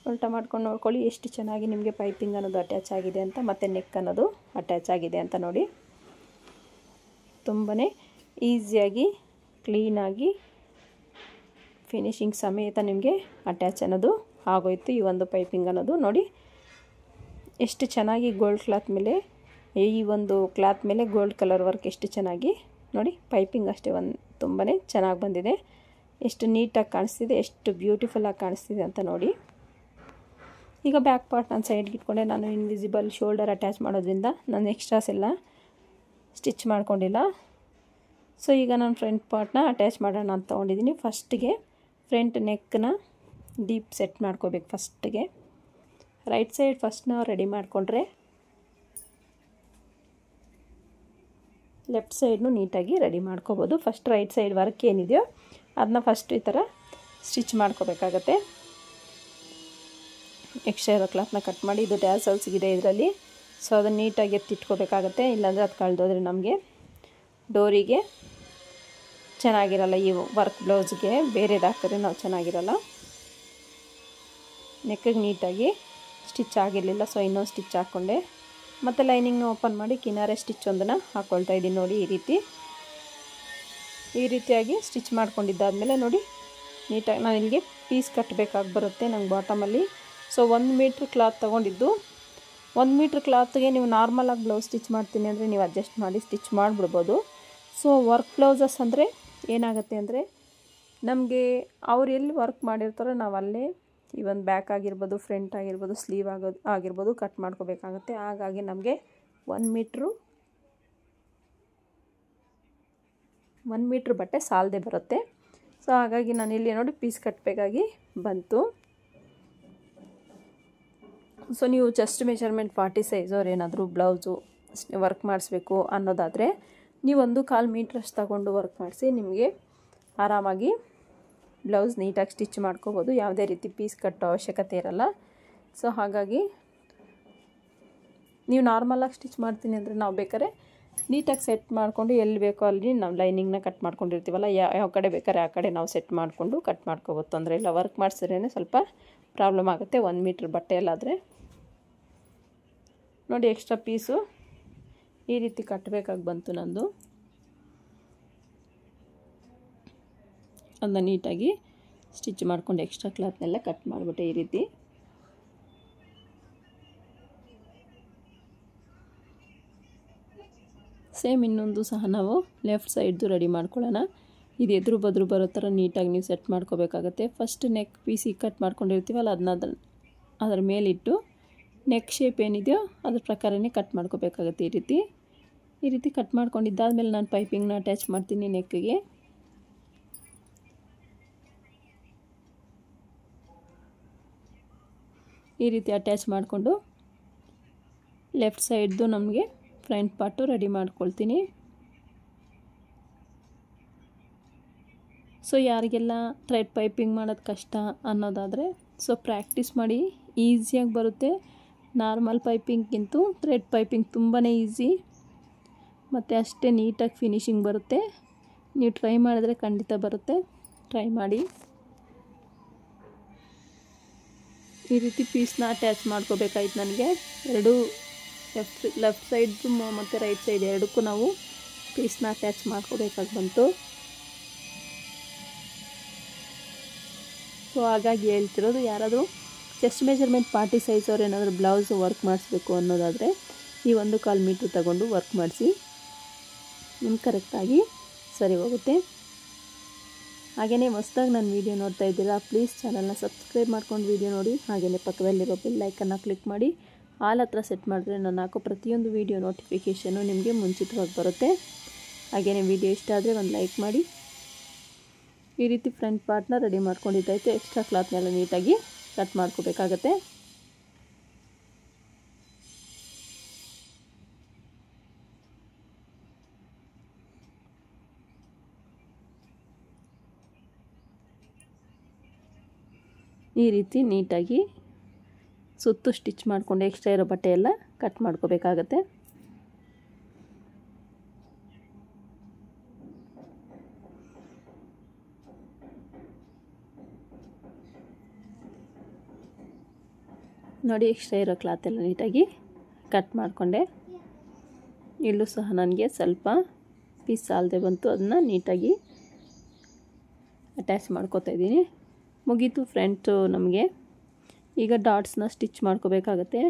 ಉಲ್ಟಾ ಮಾಡ್ಕೊಂಡು ನೋಡ್ಕೊಳ್ಳಿ ಎಷ್ಟು ಚೆನ್ನಾಗಿ ನಿಮಗೆ ಪೈಪಿಂಗ್ ಅನ್ನೋದು ಅಟ್ಯಾಚ್ ಆಗಿದೆ ಅಂತ, ಮತ್ತು ನೆಕ್ ಅನ್ನೋದು ಅಟ್ಯಾಚ್ ಆಗಿದೆ ಅಂತ ನೋಡಿ. ತುಂಬಾ ಈಸಿಯಾಗಿ ಕ್ಲೀನಾಗಿ ಫಿನಿಶಿಂಗ್ ಸಮೇತ ನಿಮಗೆ ಅಟ್ಯಾಚ್ ಅನ್ನೋದು ಆಗೋಯ್ತು. ಈ ಒಂದು ಪೈಪಿಂಗ್ ಅನ್ನೋದು ನೋಡಿ ಎಷ್ಟು ಚೆನ್ನಾಗಿ ಗೋಲ್ಡ್ ಕ್ಲಾತ್ ಮೇಲೆ, ಈ ಒಂದು ಕ್ಲಾತ್ ಮೇಲೆ ಗೋಲ್ಡ್ ಕಲರ್ ವರ್ಕ್ ಎಷ್ಟು ಚೆನ್ನಾಗಿ ನೋಡಿ ಪೈಪಿಂಗ್ ಅಷ್ಟೇ ತುಂಬಾ ಚೆನ್ನಾಗಿ ಬಂದಿದೆ. ಎಷ್ಟು ನೀಟಾಗಿ ಕಾಣಿಸ್ತಿದೆ, ಎಷ್ಟು ಬ್ಯೂಟಿಫುಲ್ಲಾಗಿ ಕಾಣಿಸ್ತಿದೆ ಅಂತ ನೋಡಿ. ಈಗ ಬ್ಯಾಕ್ ಪಾರ್ಟ್ ನಾನು ಸೈಡ್ಗೆ ಇಟ್ಕೊಂಡೆ. ನಾನು ಇನ್ವಿಸಿಬಲ್ ಶೋಲ್ಡರ್ ಅಟ್ಯಾಚ್ ಮಾಡೋದ್ರಿಂದ ನಾನು ಎಕ್ಸ್ಟ್ರಾಸ್ ಎಲ್ಲ ಸ್ಟಿಚ್ ಮಾಡ್ಕೊಂಡಿಲ್ಲ. ಸೊ ಈಗ ನಾನು ಫ್ರಂಟ್ ಪಾರ್ಟ್ನ ಅಟ್ಯಾಚ್ ಮಾಡೋಣ ಅಂತ ತೊಗೊಂಡಿದ್ದೀನಿ. ಫಸ್ಟಿಗೆ ಫ್ರಂಟ್ ನೆಕ್ನ ಡೀಪ್ ಸೆಟ್ ಮಾಡ್ಕೋಬೇಕು. ಫಸ್ಟಿಗೆ ರೈಟ್ ಸೈಡ್ ಫಸ್ಟ್ ನಾವು ರೆಡಿ ಮಾಡಿಕೊಂಡ್ರೆ ಲೆಫ್ಟ್ ಸೈಡ್ನು ನೀಟಾಗಿ ರೆಡಿ ಮಾಡ್ಕೋಬೋದು. ಫಸ್ಟ್ ರೈಟ್ ಸೈಡ್ ವರ್ಕ್ ಏನಿದೆಯೋ ಅದನ್ನ ಫಸ್ಟ್ ಈ ಥರ ಸ್ಟಿಚ್ ಮಾಡ್ಕೋಬೇಕಾಗತ್ತೆ. ಎಕ್ಸ್ಟ್ರಾ ಇರೋ ಕ್ಲಾತ್ನ ಕಟ್ ಮಾಡಿ, ಇದು ಟ್ಯಾಸಲ್ಸ್ಗಿದೆ ಇದರಲ್ಲಿ. ಸೊ ಅದನ್ನು ನೀಟಾಗಿ ಎತ್ತಿಟ್ಕೋಬೇಕಾಗತ್ತೆ, ಇಲ್ಲಾಂದರೆ ಅದು ಕಳೆದೋದ್ರೆ ನಮಗೆ ಡೋರಿಗೆ ಚೆನ್ನಾಗಿರಲ್ಲ. ಈ ವರ್ಕ್ ಬ್ಲೌಸ್ಗೆ ಬೇರೆದು ಹಾಕಿದ್ರೆ ನಾವು ಚೆನ್ನಾಗಿರಲ್ಲ. ನೆಕ್ಕಿಗೆ ನೀಟಾಗಿ ಸ್ಟಿಚ್ ಆಗಿರಲಿಲ್ಲ, ಸೊ ಇನ್ನೊಂದು ಸ್ಟಿಚ್ ಹಾಕ್ಕೊಂಡೆ. ಮತ್ತು ಲೈನಿಂಗ್ನ ಓಪನ್ ಮಾಡಿ ಕಿನಾರೆ ಸ್ಟಿಚ್ ಒಂದನ್ನು ಹಾಕ್ಕೊಳ್ತಾ ಇದ್ದೀನಿ. ನೋಡಿ ಈ ರೀತಿಯಾಗಿ ಸ್ಟಿಚ್ ಮಾಡ್ಕೊಂಡಿದ್ದಾದಮೇಲೆ ನೋಡಿ ನೀಟಾಗಿ ನಾನು ಇಲ್ಲಿಗೆ ಪೀಸ್ ಕಟ್ಟಬೇಕಾಗಿ ಬರುತ್ತೆ ನಂಗೆ ಬಾಟಮಲ್ಲಿ. ಸೊ 1 ಮೀಟ್ರ್ ಕ್ಲಾತ್ ತೊಗೊಂಡಿದ್ದು. 1 ಮೀಟ್ರ್ ಕ್ಲಾತ್ಗೆ ನೀವು ನಾರ್ಮಲಾಗಿ ಬ್ಲೌಸ್ ಸ್ಟಿಚ್ ಮಾಡ್ತೀನಿ ಅಂದರೆ ನೀವು ಅಡ್ಜಸ್ಟ್ ಮಾಡಿ ಸ್ಟಿಚ್ ಮಾಡಿಬಿಡ್ಬೋದು. ಸೊ ವರ್ಕ್ ಬ್ಲೌಸಸ್ ಅಂದರೆ ಏನಾಗುತ್ತೆ ಅಂದರೆ ನಮಗೆ ಅವ್ರು ಎಲ್ಲಿ ವರ್ಕ್ ಮಾಡಿರ್ತಾರೋ ನಾವು ಅಲ್ಲೇ ಇವನ್ ಬ್ಯಾಕ್ ಆಗಿರ್ಬೋದು, ಫ್ರಂಟ್ ಆಗಿರ್ಬೋದು, ಸ್ಲೀವ್ ಆಗಿರ್ಬೋದು ಕಟ್ ಮಾಡ್ಕೋಬೇಕಾಗುತ್ತೆ. ಹಾಗಾಗಿ ನಮಗೆ 1 ಮೀಟ್ರ್ ಬಟ್ಟೆ ಸಾಲದೆ ಬರುತ್ತೆ. ಸೊ ಹಾಗಾಗಿ ನಾನು ಇಲ್ಲಿ ನೋಡಿ ಪೀಸ್ ಕಟ್ಟಬೇಕಾಗಿ ಬಂತು. ಸೊ ನೀವು ಚೆಸ್ಟ್ ಮೆಜರ್ಮೆಂಟ್ 40 ಸೈಜ್ ಅವ್ರು ಏನಾದರೂ ಬ್ಲೌಸು ವರ್ಕ್ ಮಾಡಿಸ್ಬೇಕು ಅನ್ನೋದಾದರೆ ನೀವು 1.25 ಮೀಟ್ರ್ ಅಷ್ಟು ತಗೊಂಡು ವರ್ಕ್ ಮಾಡಿಸಿ ನಿಮಗೆ ಆರಾಮಾಗಿ ಬ್ಲೌಸ್ ನೀಟಾಗಿ ಸ್ಟಿಚ್ ಮಾಡ್ಕೋಬೋದು. ಯಾವುದೇ ರೀತಿ ಪೀಸ್ ಕಟ್ಟೋ ಅವಶ್ಯಕತೆ ಇರಲ್ಲ. ಸೊ ಹಾಗಾಗಿ ನೀವು ನಾರ್ಮಲಾಗಿ ಸ್ಟಿಚ್ ಮಾಡ್ತೀನಿ ಅಂದರೆ ನಾವು ಬೇಕಾದ್ರೆ ನೀಟಾಗಿ ಸೆಟ್ ಮಾಡಿಕೊಂಡು ಎಲ್ಲಿ ಬೇಕೋ ಅಲ್ಲಿ ನಾವು ಲೈನಿಂಗ್ನ ಕಟ್ ಮಾಡ್ಕೊಂಡಿರ್ತೀವಲ್ಲ, ಯಾವ ಕಡೆ ಬೇಕಾದ್ರೆ ಆ ಕಡೆ ನಾವು ಸೆಟ್ ಮಾಡಿಕೊಂಡು ಕಟ್ ಮಾಡ್ಕೋಬೋದು. ತೊಂದರೆ ಇಲ್ಲ. ವರ್ಕ್ ಮಾಡಿಸಿದ್ರೇ ಸ್ವಲ್ಪ ಪ್ರಾಬ್ಲಮ್ ಆಗುತ್ತೆ 1 ಮೀಟ್ರ್ ಬಟ್ಟೆಯಲ್ಲಾದರೆ. ನೋಡಿ ಎಕ್ಸ್ಟ್ರಾ ಪೀಸು ಈ ರೀತಿ ಕಟ್ಟಬೇಕಾಗಿ ಬಂತು ನಂದು. ಅದನ್ನ ನೀಟಾಗಿ ಸ್ಟಿಚ್ ಮಾಡ್ಕೊಂಡು ಎಕ್ಸ್ಟ್ರಾ ಕ್ಲಾತ್ನೆಲ್ಲ ಕಟ್ ಮಾಡಿಬಿಟ್ಟೆ ಈ ರೀತಿ. ಸೇಮ್ ಇನ್ನೊಂದು ಸಹ ನಾವು ಲೆಫ್ಟ್ ಸೈಡ್ದು ರೆಡಿ ಮಾಡ್ಕೊಳ್ಳೋಣ. ಇದು ಎದುರು ಬದ್ರು ಬರೋ ಥರ ನೀಟಾಗಿ ನೀವು ಸೆಟ್ ಮಾಡ್ಕೋಬೇಕಾಗತ್ತೆ. ಫಸ್ಟ್ ನೆಕ್ ಪೀಸಿಗೆ ಕಟ್ ಮಾಡ್ಕೊಂಡಿರ್ತೀವಲ್ಲ ಅದರ ಮೇಲಿಟ್ಟು ನೆಕ್ ಶೇಪ್ ಏನಿದೆಯೋ ಅದ್ರ ಪ್ರಕಾರನೇ ಕಟ್ ಮಾಡ್ಕೋಬೇಕಾಗತ್ತೆ. ಈ ರೀತಿ ಕಟ್ ಮಾಡ್ಕೊಂಡಿದ್ದಾದಮೇಲೆ ನಾನು ಪೈಪಿಂಗ್ನ ಅಟ್ಯಾಚ್ ಮಾಡ್ತೀನಿ ನೆಕ್ಕಿಗೆ. ಈ ರೀತಿ ಅಟ್ಯಾಚ್ ಮಾಡಿಕೊಂಡು ಲೆಫ್ಟ್ ಸೈಡ್ದು ನಮಗೆ ಫ್ರಂಟ್ ಪಾರ್ಟು ರೆಡಿ ಮಾಡ್ಕೊಳ್ತೀನಿ. ಸೊ ಯಾರಿಗೆಲ್ಲ ಥ್ರೆಡ್ ಪೈಪಿಂಗ್ ಮಾಡೋದು ಕಷ್ಟ ಅನ್ನೋದಾದರೆ ಸೊ ಪ್ರಾಕ್ಟೀಸ್ ಮಾಡಿ, ಈಸಿಯಾಗಿ ಬರುತ್ತೆ. ನಾರ್ಮಲ್ ಪೈಪಿಂಗ್ಗಿಂತೂ ಥ್ರೆಡ್ ಪೈಪಿಂಗ್ ತುಂಬಾ ಈಸಿ ಮತ್ತು ಅಷ್ಟೇ ನೀಟಾಗಿ ಫಿನಿಶಿಂಗ್ ಬರುತ್ತೆ. ನೀವು ಟ್ರೈ ಮಾಡಿದ್ರೆ ಖಂಡಿತ ಬರುತ್ತೆ. ಟ್ರೈ ಮಾಡಿ. ಈ ರೀತಿ ಪೀಸ್ನ ಅಟ್ಯಾಚ್ ಮಾಡ್ಕೋಬೇಕಾಯ್ತು ನನಗೆ. ಎರಡು ಲೆಫ್ಟ್ ಸೈಡ್ದು ಮತ್ತು ರೈಟ್ ಸೈಡ್ ಎರಡಕ್ಕೂ ನಾವು ಪೀಸ್ನ ಅಟ್ಯಾಚ್ ಮಾಡ್ಕೋಬೇಕಾಗಿ ಬಂತು. ಸೊ ಹಾಗಾಗಿ ಹೇಳ್ತಿರೋದು, ಯಾರಾದರೂ ಚೆಸ್ಟ್ ಮೆಜರ್ಮೆಂಟ್ 40 ಸೈಜ್ ಅವ್ರು ಏನಾದರೂ ಬ್ಲೌಸ್ ವರ್ಕ್ ಮಾಡಿಸ್ಬೇಕು ಅನ್ನೋದಾದರೆ ಈ 1.25 ಮೀಟ್ರ್ ತಗೊಂಡು ವರ್ಕ್ ಮಾಡಿಸಿ, ನಿಮ್ಗೆ ಕರೆಕ್ಟಾಗಿ ಸರಿ ಹೋಗುತ್ತೆ. ಹಾಗೆಯೇ ಹೊಸದಾಗಿ ನಾನು ವೀಡಿಯೋ ನೋಡ್ತಾ ಇದ್ದೀರಾ, ಪ್ಲೀಸ್ ಚಾನಲ್ನ ಸಬ್ಸ್ಕ್ರೈಬ್ ಮಾಡ್ಕೊಂಡು ವೀಡಿಯೋ ನೋಡಿ. ಹಾಗೆಯೇ ಪಕ್ಕದಲ್ಲಿರೋ ಬೆಲ್ ಐಕನ್ನ ಕ್ಲಿಕ್ ಮಾಡಿ ಆಲ್ ಹತ್ರ ಸೆಟ್ ಮಾಡಿದ್ರೆ ನಾನು ಹಾಕೋ ಪ್ರತಿಯೊಂದು ವೀಡಿಯೋ ನೋಟಿಫಿಕೇಷನು ನಿಮಗೆ ಮುಂಚಿತವಾಗಿ ಬರುತ್ತೆ. ಹಾಗೆಯೇ ವೀಡಿಯೋ ಇಷ್ಟ ಆದರೆ ಒಂದು ಲೈಕ್ ಮಾಡಿ. ಈ ರೀತಿ ಫ್ರಂಟ್ ಪಾರ್ಟ್ನ ರೆಡಿ ಮಾಡ್ಕೊಂಡಿದ್ದಾಯಿತು. ಎಕ್ಸ್ಟ್ರಾ ಕ್ಲಾತ್ನೆಲ್ಲ ನೀಟಾಗಿ ಕಟ್ ಮಾಡ್ಕೋಬೇಕಾಗತ್ತೆ. ಈ ರೀತಿ ನೀಟಾಗಿ ಸುತ್ತು ಸ್ಟಿಚ್ ಮಾಡಿಕೊಂಡು ಎಕ್ಸ್ಟ್ರಾ ಇರೋ ಬಟ್ಟೆ ಎಲ್ಲ ಕಟ್ ಮಾಡ್ಕೋಬೇಕಾಗತ್ತೆ. ನೋಡಿ ಎಕ್ಸ್ಟ್ರಾ ಇರೋ ಕ್ಲಾತೆಲ್ಲ ನೀಟಾಗಿ ಕಟ್ ಮಾಡಿಕೊಂಡೆ. ಇಲ್ಲೂ ಸಹ ನನಗೆ ಸ್ವಲ್ಪ ಪೀಸ್ ಸಾಲದೆ ಬಂತು, ಅದನ್ನು ನೀಟಾಗಿ ಅಟ್ಯಾಚ್ ಮಾಡ್ಕೋತಾ ಇದ್ದೀನಿ. ಮುಗೀತು ಫ್ರಂಟು ನಮಗೆ. ಈಗ ಡಾಟ್ಸ್ನ ಸ್ಟಿಚ್ ಮಾಡ್ಕೋಬೇಕಾಗತ್ತೆ.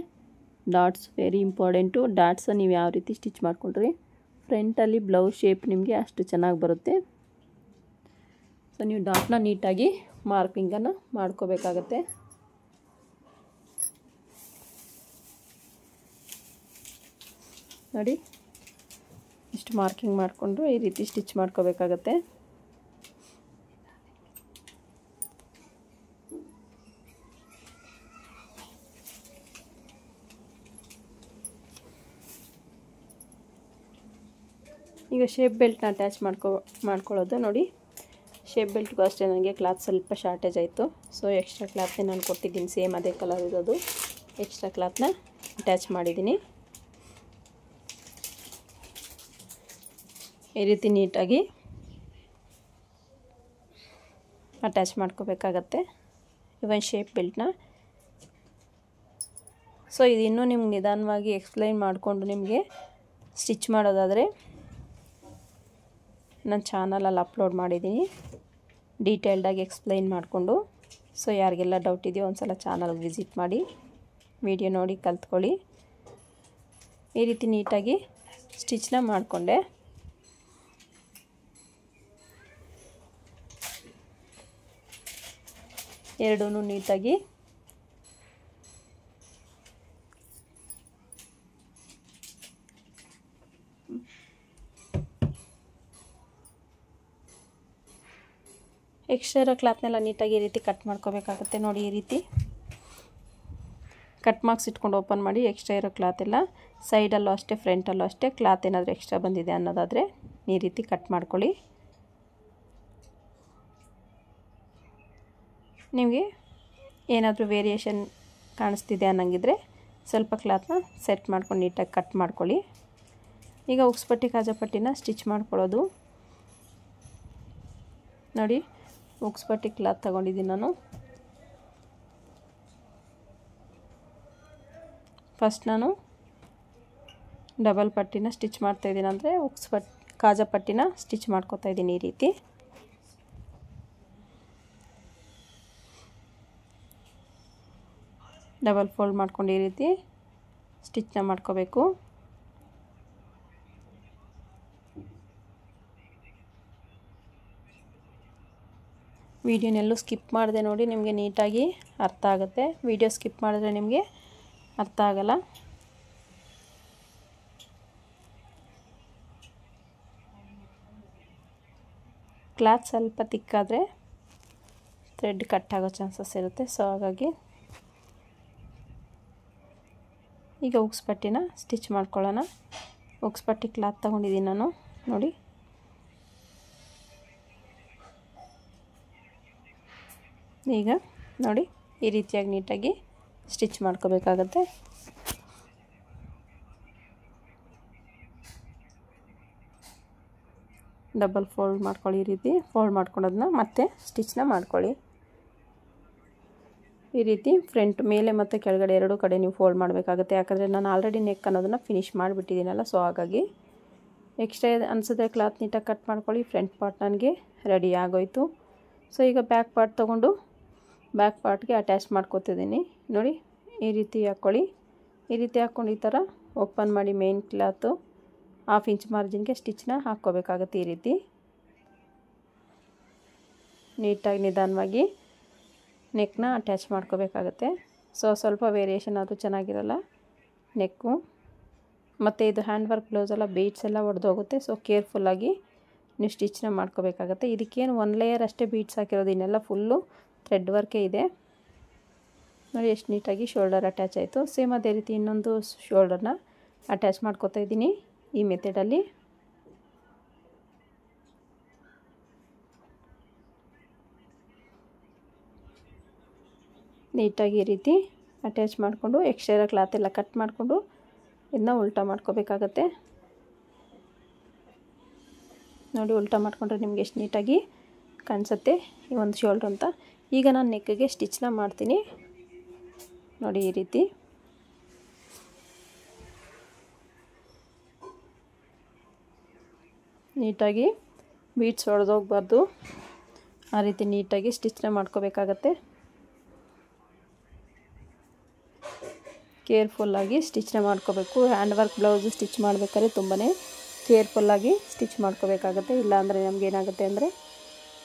Dots very important. ಡಾಟ್ಸ ನೀವು ಯಾವ ರೀತಿ ಸ್ಟಿಚ್ ಮಾಡ್ಕೊಂಡ್ರಿ ಫ್ರಂಟಲ್ಲಿ ಬ್ಲೌಸ್ ಶೇಪ್ ನಿಮಗೆ ಅಷ್ಟು ಚೆನ್ನಾಗಿ ಬರುತ್ತೆ. ಸೊ ನೀವು ಡಾಟ್ನ ನೀಟಾಗಿ ಮಾರ್ಕಿಂಗನ್ನು ಮಾಡ್ಕೋಬೇಕಾಗತ್ತೆ. ನೋಡಿ ಇಷ್ಟು ಮಾರ್ಕಿಂಗ್ ಮಾಡಿಕೊಂಡು ಈ ರೀತಿ ಸ್ಟಿಚ್ ಮಾಡ್ಕೋಬೇಕಾಗತ್ತೆ. ಈಗ ಶೇಪ್ ಬೆಲ್ಟ್ನ ಅಟ್ಯಾಚ್ ಮಾಡ್ಕೊಳ್ಳೋದು. ನೋಡಿ ಶೇಪ್ ಬೆಲ್ಟ್ಗೂ ಅಷ್ಟೇ ನನಗೆ ಕ್ಲಾತ್ ಸ್ವಲ್ಪ ಶಾರ್ಟೇಜ್ ಆಯಿತು. ಸೊ ಎಕ್ಸ್ಟ್ರಾ ಕ್ಲಾತ್ನೇ ನಾನು ಕೊಟ್ಟಿದ್ದೀನಿ, ಸೇಮ್ ಅದೇ ಕಲರ್ ಇರೋದು. ಎಕ್ಸ್ಟ್ರಾ ಕ್ಲಾತ್ನ ಅಟ್ಯಾಚ್ ಮಾಡಿದ್ದೀನಿ. ಈ ರೀತಿ ನೀಟಾಗಿ ಅಟ್ಯಾಚ್ ಮಾಡ್ಕೋಬೇಕಾಗತ್ತೆ ಇವನ್ ಶೇಪ್ ಬೆಲ್ಟ್ನ. ಸೊ ಇದು ಇನ್ನೂ ನಿಮ್ಗೆ ನಿಧಾನವಾಗಿ ಎಕ್ಸ್ಪ್ಲೈನ್ ಮಾಡಿಕೊಂಡು ನಿಮಗೆ ಸ್ಟಿಚ್ ಮಾಡೋದಾದರೆ ನನ್ನ ಚಾನಲಲ್ಲಿ ಅಪ್ಲೋಡ್ ಮಾಡಿದ್ದೀನಿ ಡೀಟೇಲ್ಡಾಗಿ ಎಕ್ಸ್ಪ್ಲೈನ್ ಮಾಡಿಕೊಂಡು. ಸೊ ಯಾರಿಗೆಲ್ಲ ಡೌಟ್ ಇದೆಯೋ ಒಂದು ಸಲ ಚಾನಲ್ಗೆ ವಿಸಿಟ್ ಮಾಡಿ, ವಿಡಿಯೋ ನೋಡಿ ಕಲ್ತ್ಕೊಳ್ಳಿ. ಈ ರೀತಿ ನೀಟಾಗಿ ಸ್ಟಿಚ್ನ ಮಾಡಿಕೊಂಡೆ. ಎರಡೂ ನೀಟಾಗಿ ಎಕ್ಸ್ಟ್ರಾ ಇರೋ ಕ್ಲಾತ್ನೆಲ್ಲ ನೀಟಾಗಿ ಈ ರೀತಿ ಕಟ್ ಮಾಡ್ಕೋಬೇಕಾಗುತ್ತೆ. ನೋಡಿ ಈ ರೀತಿ ಕಟ್ ಮಾರ್ಕ್ಸ್ ಇಟ್ಕೊಂಡು ಓಪನ್ ಮಾಡಿ ಎಕ್ಸ್ಟ್ರಾ ಇರೋ ಕ್ಲಾತ್ ಎಲ್ಲ ಸೈಡಲ್ಲೂ ಅಷ್ಟೇ ಫ್ರಂಟಲ್ಲೂ ಅಷ್ಟೇ ಕ್ಲಾತ್ ಏನಾದರೂ ಎಕ್ಸ್ಟ್ರಾ ಬಂದಿದೆ ಅನ್ನೋದಾದರೆ ಈ ರೀತಿ ಕಟ್ ಮಾಡ್ಕೊಳ್ಳಿ. ನಿಮಗೆ ಏನಾದರೂ ವೇರಿಯೇಷನ್ ಕಾಣಿಸ್ತಿದೆ ಅನ್ನಂಗಿದ್ರೆ ಸ್ವಲ್ಪ ಕ್ಲಾತ್ನ ಸೆಟ್ ಮಾಡ್ಕೊಂಡು ನೀಟಾಗಿ ಕಟ್ ಮಾಡ್ಕೊಳ್ಳಿ. ಈಗ ಉಕ್ಸ್ಪಟ್ಟಿ ಕಾಜಾಪಟ್ಟಿನ ಸ್ಟಿಚ್ ಮಾಡ್ಕೊಳ್ಳೋದು. ನೋಡಿ ಉಕ್ಸ್ಪಟ್ಟಿ ಕ್ಲಾತ್ ತಗೊಂಡಿದ್ದೀನಿ ನಾನು. ಫಸ್ಟ್ ನಾನು ಡಬಲ್ ಪಟ್ಟಿನ ಸ್ಟಿಚ್ ಮಾಡ್ತಾಯಿದ್ದೀನಿ, ಅಂದರೆ ಕಾಜಾಪಟ್ಟಿನ ಸ್ಟಿಚ್ ಮಾಡ್ಕೊತಾ ಇದ್ದೀನಿ ಈ ರೀತಿ. ಡಬಲ್ ಫೋಲ್ಡ್ ಮಾಡ್ಕೊಂಡು ಈ ರೀತಿ ಸ್ಟಿಚ್ನ ಮಾಡ್ಕೋಬೇಕು. ವಿಡಿಯೋನೆಲ್ಲೂ ಸ್ಕಿಪ್ ಮಾಡಿದೆ ನೋಡಿ, ನಿಮಗೆ ನೀಟಾಗಿ ಅರ್ಥ ಆಗುತ್ತೆ. ವಿಡಿಯೋ ಸ್ಕಿಪ್ ಮಾಡಿದ್ರೆ ನಿಮಗೆ ಅರ್ಥ ಆಗಲ್ಲ. ಕ್ಲಾತ್ ಸ್ವಲ್ಪ ತಿಕ್ಕಾದರೆ ಥ್ರೆಡ್ ಕಟ್ ಆಗೋ ಚಾನ್ಸಸ್ ಇರುತ್ತೆ. ಸೊ ಹಾಗಾಗಿ ಈಗ ಉಕ್ಸ್ಪಟ್ಟಿನ ಸ್ಟಿಚ್ ಮಾಡ್ಕೊಳ್ಳೋಣ. ಉಕ್ಸ್ಪಟ್ಟಿ ಕ್ಲಾತ್ ತಗೊಂಡಿದ್ದೀನಿ ನಾನು. ನೋಡಿ ಈಗ ನೋಡಿ ಈ ರೀತಿಯಾಗಿ ನೀಟಾಗಿ ಸ್ಟಿಚ್ ಮಾಡ್ಕೋಬೇಕಾಗತ್ತೆ. ಡಬಲ್ ಫೋಲ್ಡ್ ಮಾಡ್ಕೊಳ್ಳಿ. ಈ ರೀತಿ ಫೋಲ್ಡ್ ಮಾಡ್ಕೊಳ್ಳೋದನ್ನ ಮತ್ತೆ ಸ್ಟಿಚ್ನ ಮಾಡ್ಕೊಳ್ಳಿ. ಈ ರೀತಿ ಫ್ರಂಟ್ ಮೇಲೆ ಮತ್ತು ಕೆಳಗಡೆ ಎರಡೂ ಕಡೆ ನೀವು ಫೋಲ್ಡ್ ಮಾಡಬೇಕಾಗುತ್ತೆ. ಯಾಕಂದರೆ ನಾನು ಆಲ್ರೆಡಿ ನೆಕ್ ಅನ್ನೋದನ್ನು ಫಿನಿಶ್ ಮಾಡಿಬಿಟ್ಟಿದ್ದೀನಲ್ಲ. ಸೊ ಹಾಗಾಗಿ ಎಕ್ಸ್ಟ್ರಾ ಅನಿಸಿದ್ರೆ ಕ್ಲಾತ್ ನೀಟಾಗಿ ಕಟ್ ಮಾಡ್ಕೊಳ್ಳಿ. ಫ್ರಂಟ್ ಪಾರ್ಟ್ ನನಗೆ ರೆಡಿ ಆಗೋಯ್ತು. ಸೊ ಈಗ ಬ್ಯಾಕ್ ಪಾರ್ಟ್ ತೊಗೊಂಡು ಬ್ಯಾಕ್ ಪಾರ್ಟ್ಗೆ ಅಟ್ಯಾಚ್ ಮಾಡ್ಕೊತಿದ್ದೀನಿ. ನೋಡಿ ಈ ರೀತಿ ಹಾಕ್ಕೊಳ್ಳಿ. ಈ ರೀತಿ ಹಾಕ್ಕೊಂಡು ಈ ಥರ ಓಪನ್ ಮಾಡಿ ಮೇನ್ ಕ್ಲಾತು 1/2 ಇಂಚ್ ಮಾರ್ಜಿನ್ಗೆ ಸ್ಟಿಚ್ನ ಹಾಕ್ಕೋಬೇಕಾಗುತ್ತೆ. ಈ ರೀತಿ ನೀಟಾಗಿ ನಿಧಾನವಾಗಿ ನೆಕ್ನ ಅಟ್ಯಾಚ್ ಮಾಡ್ಕೋಬೇಕಾಗತ್ತೆ. ಸೊ ಸ್ವಲ್ಪ ವೇರಿಯೇಷನ್ ಆದರೂ ಚೆನ್ನಾಗಿರಲ್ಲ ನೆಕ್ಕು. ಮತ್ತು ಇದು ಹ್ಯಾಂಡ್ ವರ್ಕ್ ಬ್ಲೌಸೆಲ್ಲ ಬೀಡ್ಸ್ ಎಲ್ಲ ಒಡೆದೋಗುತ್ತೆ. ಸೊ ಕೇರ್ಫುಲ್ಲಾಗಿ ನೀವು ಸ್ಟಿಚ್ನ ಮಾಡ್ಕೋಬೇಕಾಗತ್ತೆ. ಇದಕ್ಕೇನು 1 ಲೇಯರ್ ಅಷ್ಟೇ ಬೀಡ್ಸ್ ಹಾಕಿರೋದು, ಇನ್ನೆಲ್ಲ ಫುಲ್ಲು ಥ್ರೆಡ್ ವರ್ಕೇ ಇದೆ. ನೋಡಿ ಎಷ್ಟು ನೀಟಾಗಿ ಶೋಲ್ಡರ್ ಅಟ್ಯಾಚ್ ಆಯಿತು. ಸೇಮ್ ಅದೇ ರೀತಿ ಇನ್ನೊಂದು ಶೋಲ್ಡರ್ನ ಅಟ್ಯಾಚ್ ಮಾಡ್ಕೋತಾ ಇದ್ದೀನಿ ಈ ಮೆಥಡಲ್ಲಿ. ನೀಟಾಗಿ ಈ ರೀತಿ ಅಟ್ಯಾಚ್ ಮಾಡಿಕೊಂಡು ಎಕ್ಸ್ಟ್ರಾ ಕ್ಲಾತ್ ಎಲ್ಲ ಕಟ್ ಮಾಡಿಕೊಂಡು ಇದನ್ನ ಉಲ್ಟಾ ಮಾಡ್ಕೋಬೇಕಾಗತ್ತೆ. ನೋಡಿ ಉಲ್ಟಾ ಮಾಡಿಕೊಂಡ್ರೆ ನಿಮಗೆ ಎಷ್ಟು ನೀಟಾಗಿ ಕಾಣಿಸುತ್ತೆ ಈ ಒಂದು ಶೋಲ್ಡ್ರ್ ಅಂತ. ಈಗ ನಾನು ನೆಕ್ಗೆ ಸ್ಟಿಚ್ನ ಮಾಡ್ತೀನಿ. ನೋಡಿ ಈ ರೀತಿ ನೀಟಾಗಿ ಬೀಡ್ಸ್ ಹೊಡೆದೋಗ್ಬಾರ್ದು, ಆ ರೀತಿ ನೀಟಾಗಿ ಸ್ಟಿಚ್ನ ಮಾಡ್ಕೋಬೇಕಾಗತ್ತೆ. ಕೇರ್ಫುಲ್ಲಾಗಿ ಸ್ಟಿಚ್ನ ಮಾಡ್ಕೋಬೇಕು. ಹ್ಯಾಂಡ್ ವರ್ಕ್ ಬ್ಲೌಸು ಸ್ಟಿಚ್ ಮಾಡಬೇಕಾದ್ರೆ ತುಂಬಾ ಕೇರ್ಫುಲ್ಲಾಗಿ ಸ್ಟಿಚ್ ಮಾಡ್ಕೋಬೇಕಾಗುತ್ತೆ. ಇಲ್ಲಾಂದರೆ ನಮಗೇನಾಗುತ್ತೆ ಅಂದರೆ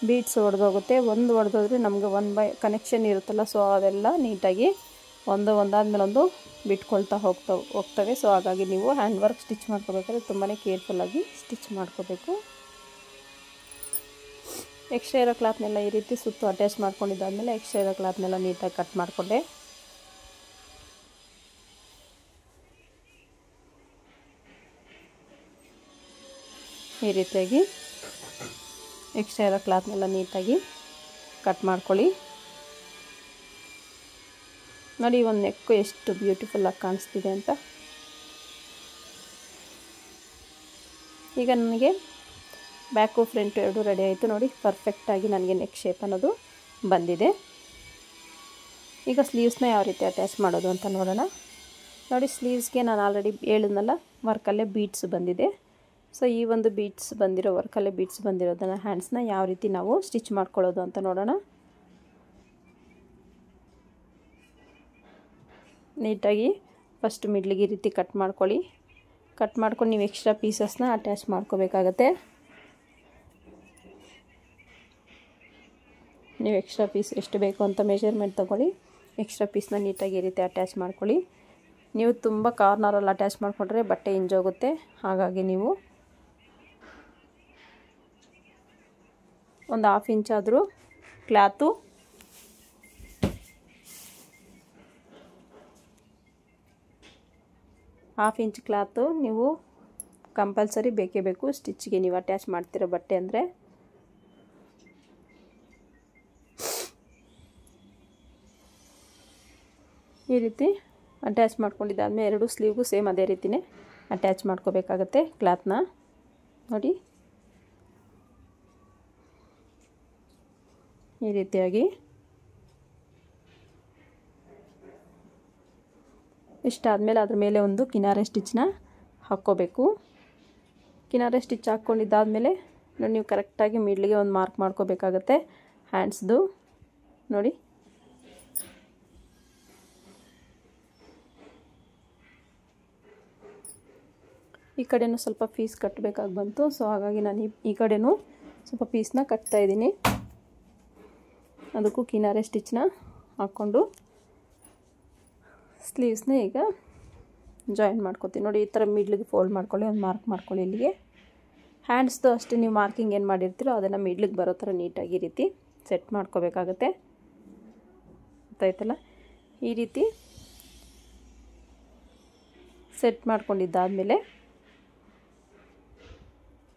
ಬೀಡ್ಸ್ ಒಡೆದೋಗುತ್ತೆ. ಒಂದು ಒಡೆದೋದ್ರೆ ನಮಗೆ ಒನ್ ಬೈ ಕನೆಕ್ಷನ್ ಇರುತ್ತಲ್ಲ, ಸೊ ಅದೆಲ್ಲ ನೀಟಾಗಿ ಒಂದಾದ್ಮೇಲೆ ಒಂದು ಬಿಟ್ಕೊಳ್ತಾ ಹೋಗ್ತವೆ. ಸೊ ಹಾಗಾಗಿ ನೀವು ಹ್ಯಾಂಡ್ ವರ್ಕ್ ಸ್ಟಿಚ್ ಮಾಡ್ಕೋಬೇಕಾದ್ರೆ ತುಂಬಾ ಕೇರ್ಫುಲ್ಲಾಗಿ ಸ್ಟಿಚ್ ಮಾಡ್ಕೋಬೇಕು. ಎಕ್ಸ್ಟ್ರಾ ಇರೋ ಕ್ಲಾತ್ನೆಲ್ಲ ಈ ರೀತಿ ಸುತ್ತು ಅಟ್ಯಾಚ್ ಮಾಡ್ಕೊಂಡಿದ್ದಾದಮೇಲೆ ಎಕ್ಸ್ಟ್ರಾ ಇರೋ ಕ್ಲಾತ್ನೆಲ್ಲ ನೀಟಾಗಿ ಕಟ್ ಮಾಡಿಕೊಂಡೆ. ಈ ರೀತಿಯಾಗಿ ಎಕ್ಸ್ಟ್ರಾ ಇರೋ ಕ್ಲಾತ್ನೆಲ್ಲ ನೀಟಾಗಿ ಕಟ್ ಮಾಡ್ಕೊಳ್ಳಿ. ನೋಡಿ ಒಂದು ನೆಕ್ಕು ಎಷ್ಟು ಬ್ಯೂಟಿಫುಲ್ಲಾಗಿ ಕಾಣಿಸ್ತಿದೆ ಅಂತ. ಈಗ ನನಗೆ ಬ್ಯಾಕು ಫ್ರಂಟು ಎರಡು ರೆಡಿ ಆಯಿತು. ನೋಡಿ ಪರ್ಫೆಕ್ಟಾಗಿ ನನಗೆ ನೆಕ್ ಶೇಪ್ ಅನ್ನೋದು ಬಂದಿದೆ. ಈಗ ಸ್ಲೀವ್ಸ್ನ ಯಾವ ರೀತಿ ಅಟ್ಯಾಚ್ ಮಾಡೋದು ಅಂತ ನೋಡೋಣ. ನೋಡಿ ಸ್ಲೀವ್ಸ್ಗೆ ನಾನು ಆಲ್ರೆಡಿ ಹೇಳಿದ್ನಲ್ಲ, ವರ್ಕಲ್ಲೇ ಬೀಡ್ಸ್ ಬಂದಿದೆ. ಸೊ ಈ ಒಂದು ಬೀಡ್ಸ್ ಬಂದಿರೋ ವರ್ಕಲ್ಲೇ ಬೀಡ್ಸ್ ಬಂದಿರೋದನ್ನು ಹ್ಯಾಂಡ್ಸ್ನ ಯಾವ ರೀತಿ ನಾವು ಸ್ಟಿಚ್ ಮಾಡ್ಕೊಳ್ಳೋದು ಅಂತ ನೋಡೋಣ. ನೀಟಾಗಿ ಫಸ್ಟ್ ಮಿಡ್ಲಿಗೆ ಈ ರೀತಿ ಕಟ್ ಮಾಡ್ಕೊಳ್ಳಿ. ಕಟ್ ಮಾಡ್ಕೊಂಡು ನೀವು ಎಕ್ಸ್ಟ್ರಾ ಪೀಸಸ್ನ ಅಟ್ಯಾಚ್ ಮಾಡ್ಕೋಬೇಕಾಗತ್ತೆ. ನೀವು ಎಕ್ಸ್ಟ್ರಾ ಪೀಸ್ ಎಷ್ಟು ಬೇಕು ಅಂತ ಮೆಜರ್ಮೆಂಟ್ ತೊಗೊಳ್ಳಿ. ಎಕ್ಸ್ಟ್ರಾ ಪೀಸ್ನ ನೀಟಾಗಿ ಈ ರೀತಿ ಅಟ್ಯಾಚ್ ಮಾಡ್ಕೊಳ್ಳಿ. ನೀವು ತುಂಬ ಕಾರ್ನರಲ್ಲಿ ಅಟ್ಯಾಚ್ ಮಾಡಿಕೊಂಡ್ರೆ ಬಟ್ಟೆ ಇಂಜೋಗುತ್ತೆ. ಹಾಗಾಗಿ ನೀವು ಒಂದು 1/2 ಇಂಚಾದರೂ ಕ್ಲಾತು ನೀವು ಕಂಪಲ್ಸರಿ ಬೇಕೇ ಬೇಕು ಸ್ಟಿಚ್ಗೆ, ನೀವು ಅಟ್ಯಾಚ್ ಮಾಡ್ತಿರೋ ಬಟ್ಟೆ ಅಂದರೆ. ಈ ರೀತಿ ಅಟ್ಯಾಚ್ ಮಾಡ್ಕೊಂಡಿದ್ದಾದಮೇಲೆ ಎರಡು ಸ್ಲೀವ್ಗೂ ಸೇಮ್ ಅದೇ ರೀತಿಯೇ ಅಟ್ಯಾಚ್ ಮಾಡ್ಕೋಬೇಕಾಗತ್ತೆ ಕ್ಲಾತ್ನ. ನೋಡಿ ಈ ರೀತಿಯಾಗಿ ಇಷ್ಟಾದಮೇಲೆ ಅದ್ರ ಮೇಲೆ ಒಂದು ಕಿನಾರೆ ಸ್ಟಿಚ್ನ ಹಾಕ್ಕೋಬೇಕು. ಕಿನಾರೆ ಸ್ಟಿಚ್ ಹಾಕ್ಕೊಂಡಿದ್ದಾದಮೇಲೆ ನೋಡಿ ನೀವು ಕರೆಕ್ಟಾಗಿ ಮಿಡ್ಲಿಗೆ ಒಂದು ಮಾರ್ಕ್ ಮಾಡ್ಕೋಬೇಕಾಗತ್ತೆ ಹ್ಯಾಂಡ್ಸ್ದು. ನೋಡಿ ಈ ಕಡೆನೂ ಸ್ವಲ್ಪ ಪೀಸ್ ಕಟ್ಟಬೇಕಾಗಿ ಬಂತು. ಸೊ ಹಾಗಾಗಿ ನಾನು ಈ ಕಡೆನೂ ಸ್ವಲ್ಪ ಪೀಸ್ನ ಕಟ್ತಾಯಿದ್ದೀನಿ. ಅದಕ್ಕೂ ಕಿನಾರೆ ಸ್ಟಿಚ್ನ ಹಾಕ್ಕೊಂಡು ಸ್ಲೀವ್ಸ್ನ ಈಗ ಜಾಯಿನ್ ಮಾಡ್ಕೊತೀನಿ. ನೋಡಿ ಈ ಥರ ಮಿಡ್ಲಿಗೆ ಫೋಲ್ಡ್ ಮಾಡ್ಕೊಳ್ಳಿ, ಒಂದು ಮಾರ್ಕ್ ಮಾಡ್ಕೊಳ್ಳಿ ಇಲ್ಲಿಗೆ. ಹ್ಯಾಂಡ್ಸ್ದು ಅಷ್ಟೇ ನೀವು ಮಾರ್ಕಿಂಗ್ ಏನು ಮಾಡಿರ್ತೀರೋ ಅದನ್ನು ಮಿಡ್ಲಿಗೆ ಬರೋ ಥರ ನೀಟಾಗಿ ಈ ರೀತಿ ಸೆಟ್ ಮಾಡ್ಕೋಬೇಕಾಗತ್ತೆ. ಗೊತ್ತಾಯ್ತಲ್ಲ? ಈ ರೀತಿ ಸೆಟ್ ಮಾಡ್ಕೊಂಡಿದ್ದಾದಮೇಲೆ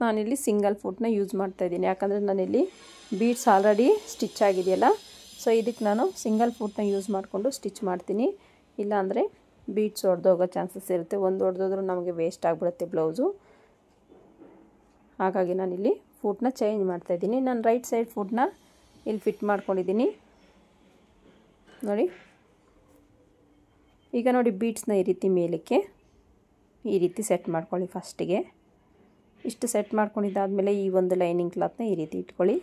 ನಾನಿಲ್ಲಿ ಸಿಂಗಲ್ ಫುಟ್ನ ಯೂಸ್ ಮಾಡ್ತಾಯಿದ್ದೀನಿ. ಯಾಕಂದರೆ ನಾನಿಲ್ಲಿ ಬೀಡ್ಸ್ ಆಲ್ರೆಡಿ ಸ್ಟಿಚ್ ಆಗಿದೆಯಲ್ಲ, ಸೊ ಇದಕ್ಕೆ ನಾನು ಸಿಂಗಲ್ ಫುಟ್ನ ಯೂಸ್ ಮಾಡಿಕೊಂಡು ಸ್ಟಿಚ್ ಮಾಡ್ತೀನಿ. ಇಲ್ಲಾಂದರೆ ಬೀಡ್ಸ್ ಒಡೆದೋಗೋ ಚಾನ್ಸಸ್ ಇರುತ್ತೆ. ಒಂದು ಒಡೆದೋದ್ರೂ ನಮಗೆ ವೇಸ್ಟ್ ಆಗಿಬಿಡುತ್ತೆ ಬ್ಲೌಸು. ಹಾಗಾಗಿ ನಾನಿಲ್ಲಿ ಫುಟ್ನ ಚೇಂಜ್ ಮಾಡ್ತಾಯಿದ್ದೀನಿ. ನಾನು ರೈಟ್ ಸೈಡ್ ಫುಟ್ನ ಇಲ್ಲಿ ಫಿಟ್ ಮಾಡ್ಕೊಂಡಿದ್ದೀನಿ. ನೋಡಿ ಈಗ ನೋಡಿ ಬೀಡ್ಸ್ನ ಈ ರೀತಿ ಮೇಲಕ್ಕೆ ಈ ರೀತಿ ಸೆಟ್ ಮಾಡ್ಕೊಳ್ಳಿ. ಫಸ್ಟಿಗೆ ಇಷ್ಟು ಸೆಟ್ ಮಾಡ್ಕೊಂಡಿದ್ದಾದಮೇಲೆ ಈ ಒಂದು ಲೈನಿಂಗ್ ಕ್ಲಾತ್ನ ಈ ರೀತಿ ಇಟ್ಕೊಳ್ಳಿ.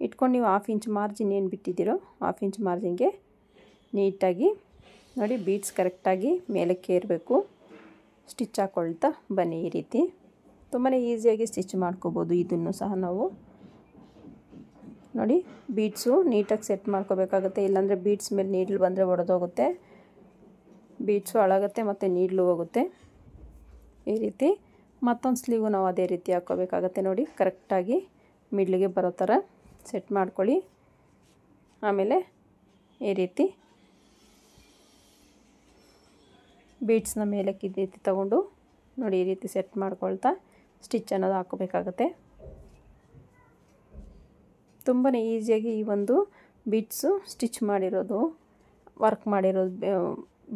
ಇಟ್ಕೊಂಡು ನೀವು 1/2 ಇಂಚ್ ಮಾರ್ಜಿನ್ ಏನು ಬಿಟ್ಟಿದ್ದೀರೋ 1/2 ಇಂಚ್ ಮಾರ್ಜಿನ್ಗೆ ನೀಟಾಗಿ ನೋಡಿ ಬೀಡ್ಸ್ ಕರೆಕ್ಟಾಗಿ ಮೇಲಕ್ಕೆ ಇರಬೇಕು. ಸ್ಟಿಚ್ ಹಾಕ್ಕೊಳ್ತಾ ಬನ್ನಿ. ಈ ರೀತಿ ತುಂಬಾ ಈಸಿಯಾಗಿ ಸ್ಟಿಚ್ ಮಾಡ್ಕೋಬೋದು. ಇದನ್ನು ಸಹ ನಾವು ನೋಡಿ ಬೀಡ್ಸು ನೀಟಾಗಿ ಸೆಟ್ ಮಾಡ್ಕೋಬೇಕಾಗುತ್ತೆ. ಇಲ್ಲಾಂದರೆ ಬೀಡ್ಸ್ ಮೇಲೆ ನೀಡ್ಲು ಬಂದರೆ ಒಡೆದೋಗುತ್ತೆ, ಬೀಡ್ಸು ಹಾಳಾಗುತ್ತೆ ಮತ್ತು ನೀಡ್ಲು ಹೋಗುತ್ತೆ. ಈ ರೀತಿ ಮತ್ತೊಂದು ಸ್ಲೀವು ನಾವು ಅದೇ ರೀತಿ ಹಾಕ್ಕೋಬೇಕಾಗತ್ತೆ. ನೋಡಿ ಕರೆಕ್ಟಾಗಿ ಮಿಡ್ಲಿಗೆ ಬರೋ ಥರ ಸೆಟ್ ಮಾಡ್ಕೊಳ್ಳಿ. ಆಮೇಲೆ ಈ ರೀತಿ ಬೀಡ್ಸ್ನ ಮೇಲಕ್ಕೆ ಈ ರೀತಿ ತಗೊಂಡು ನೋಡಿ ಈ ರೀತಿ ಸೆಟ್ ಮಾಡ್ಕೊಳ್ತಾ ಸ್ಟಿಚ್ ಅನ್ನೋದು ಹಾಕೋಬೇಕಾಗತ್ತೆ. ತುಂಬಾ ಈಸಿಯಾಗಿ ಈ ಒಂದು ಬೀಡ್ಸು ಸ್ಟಿಚ್ ಮಾಡಿರೋದು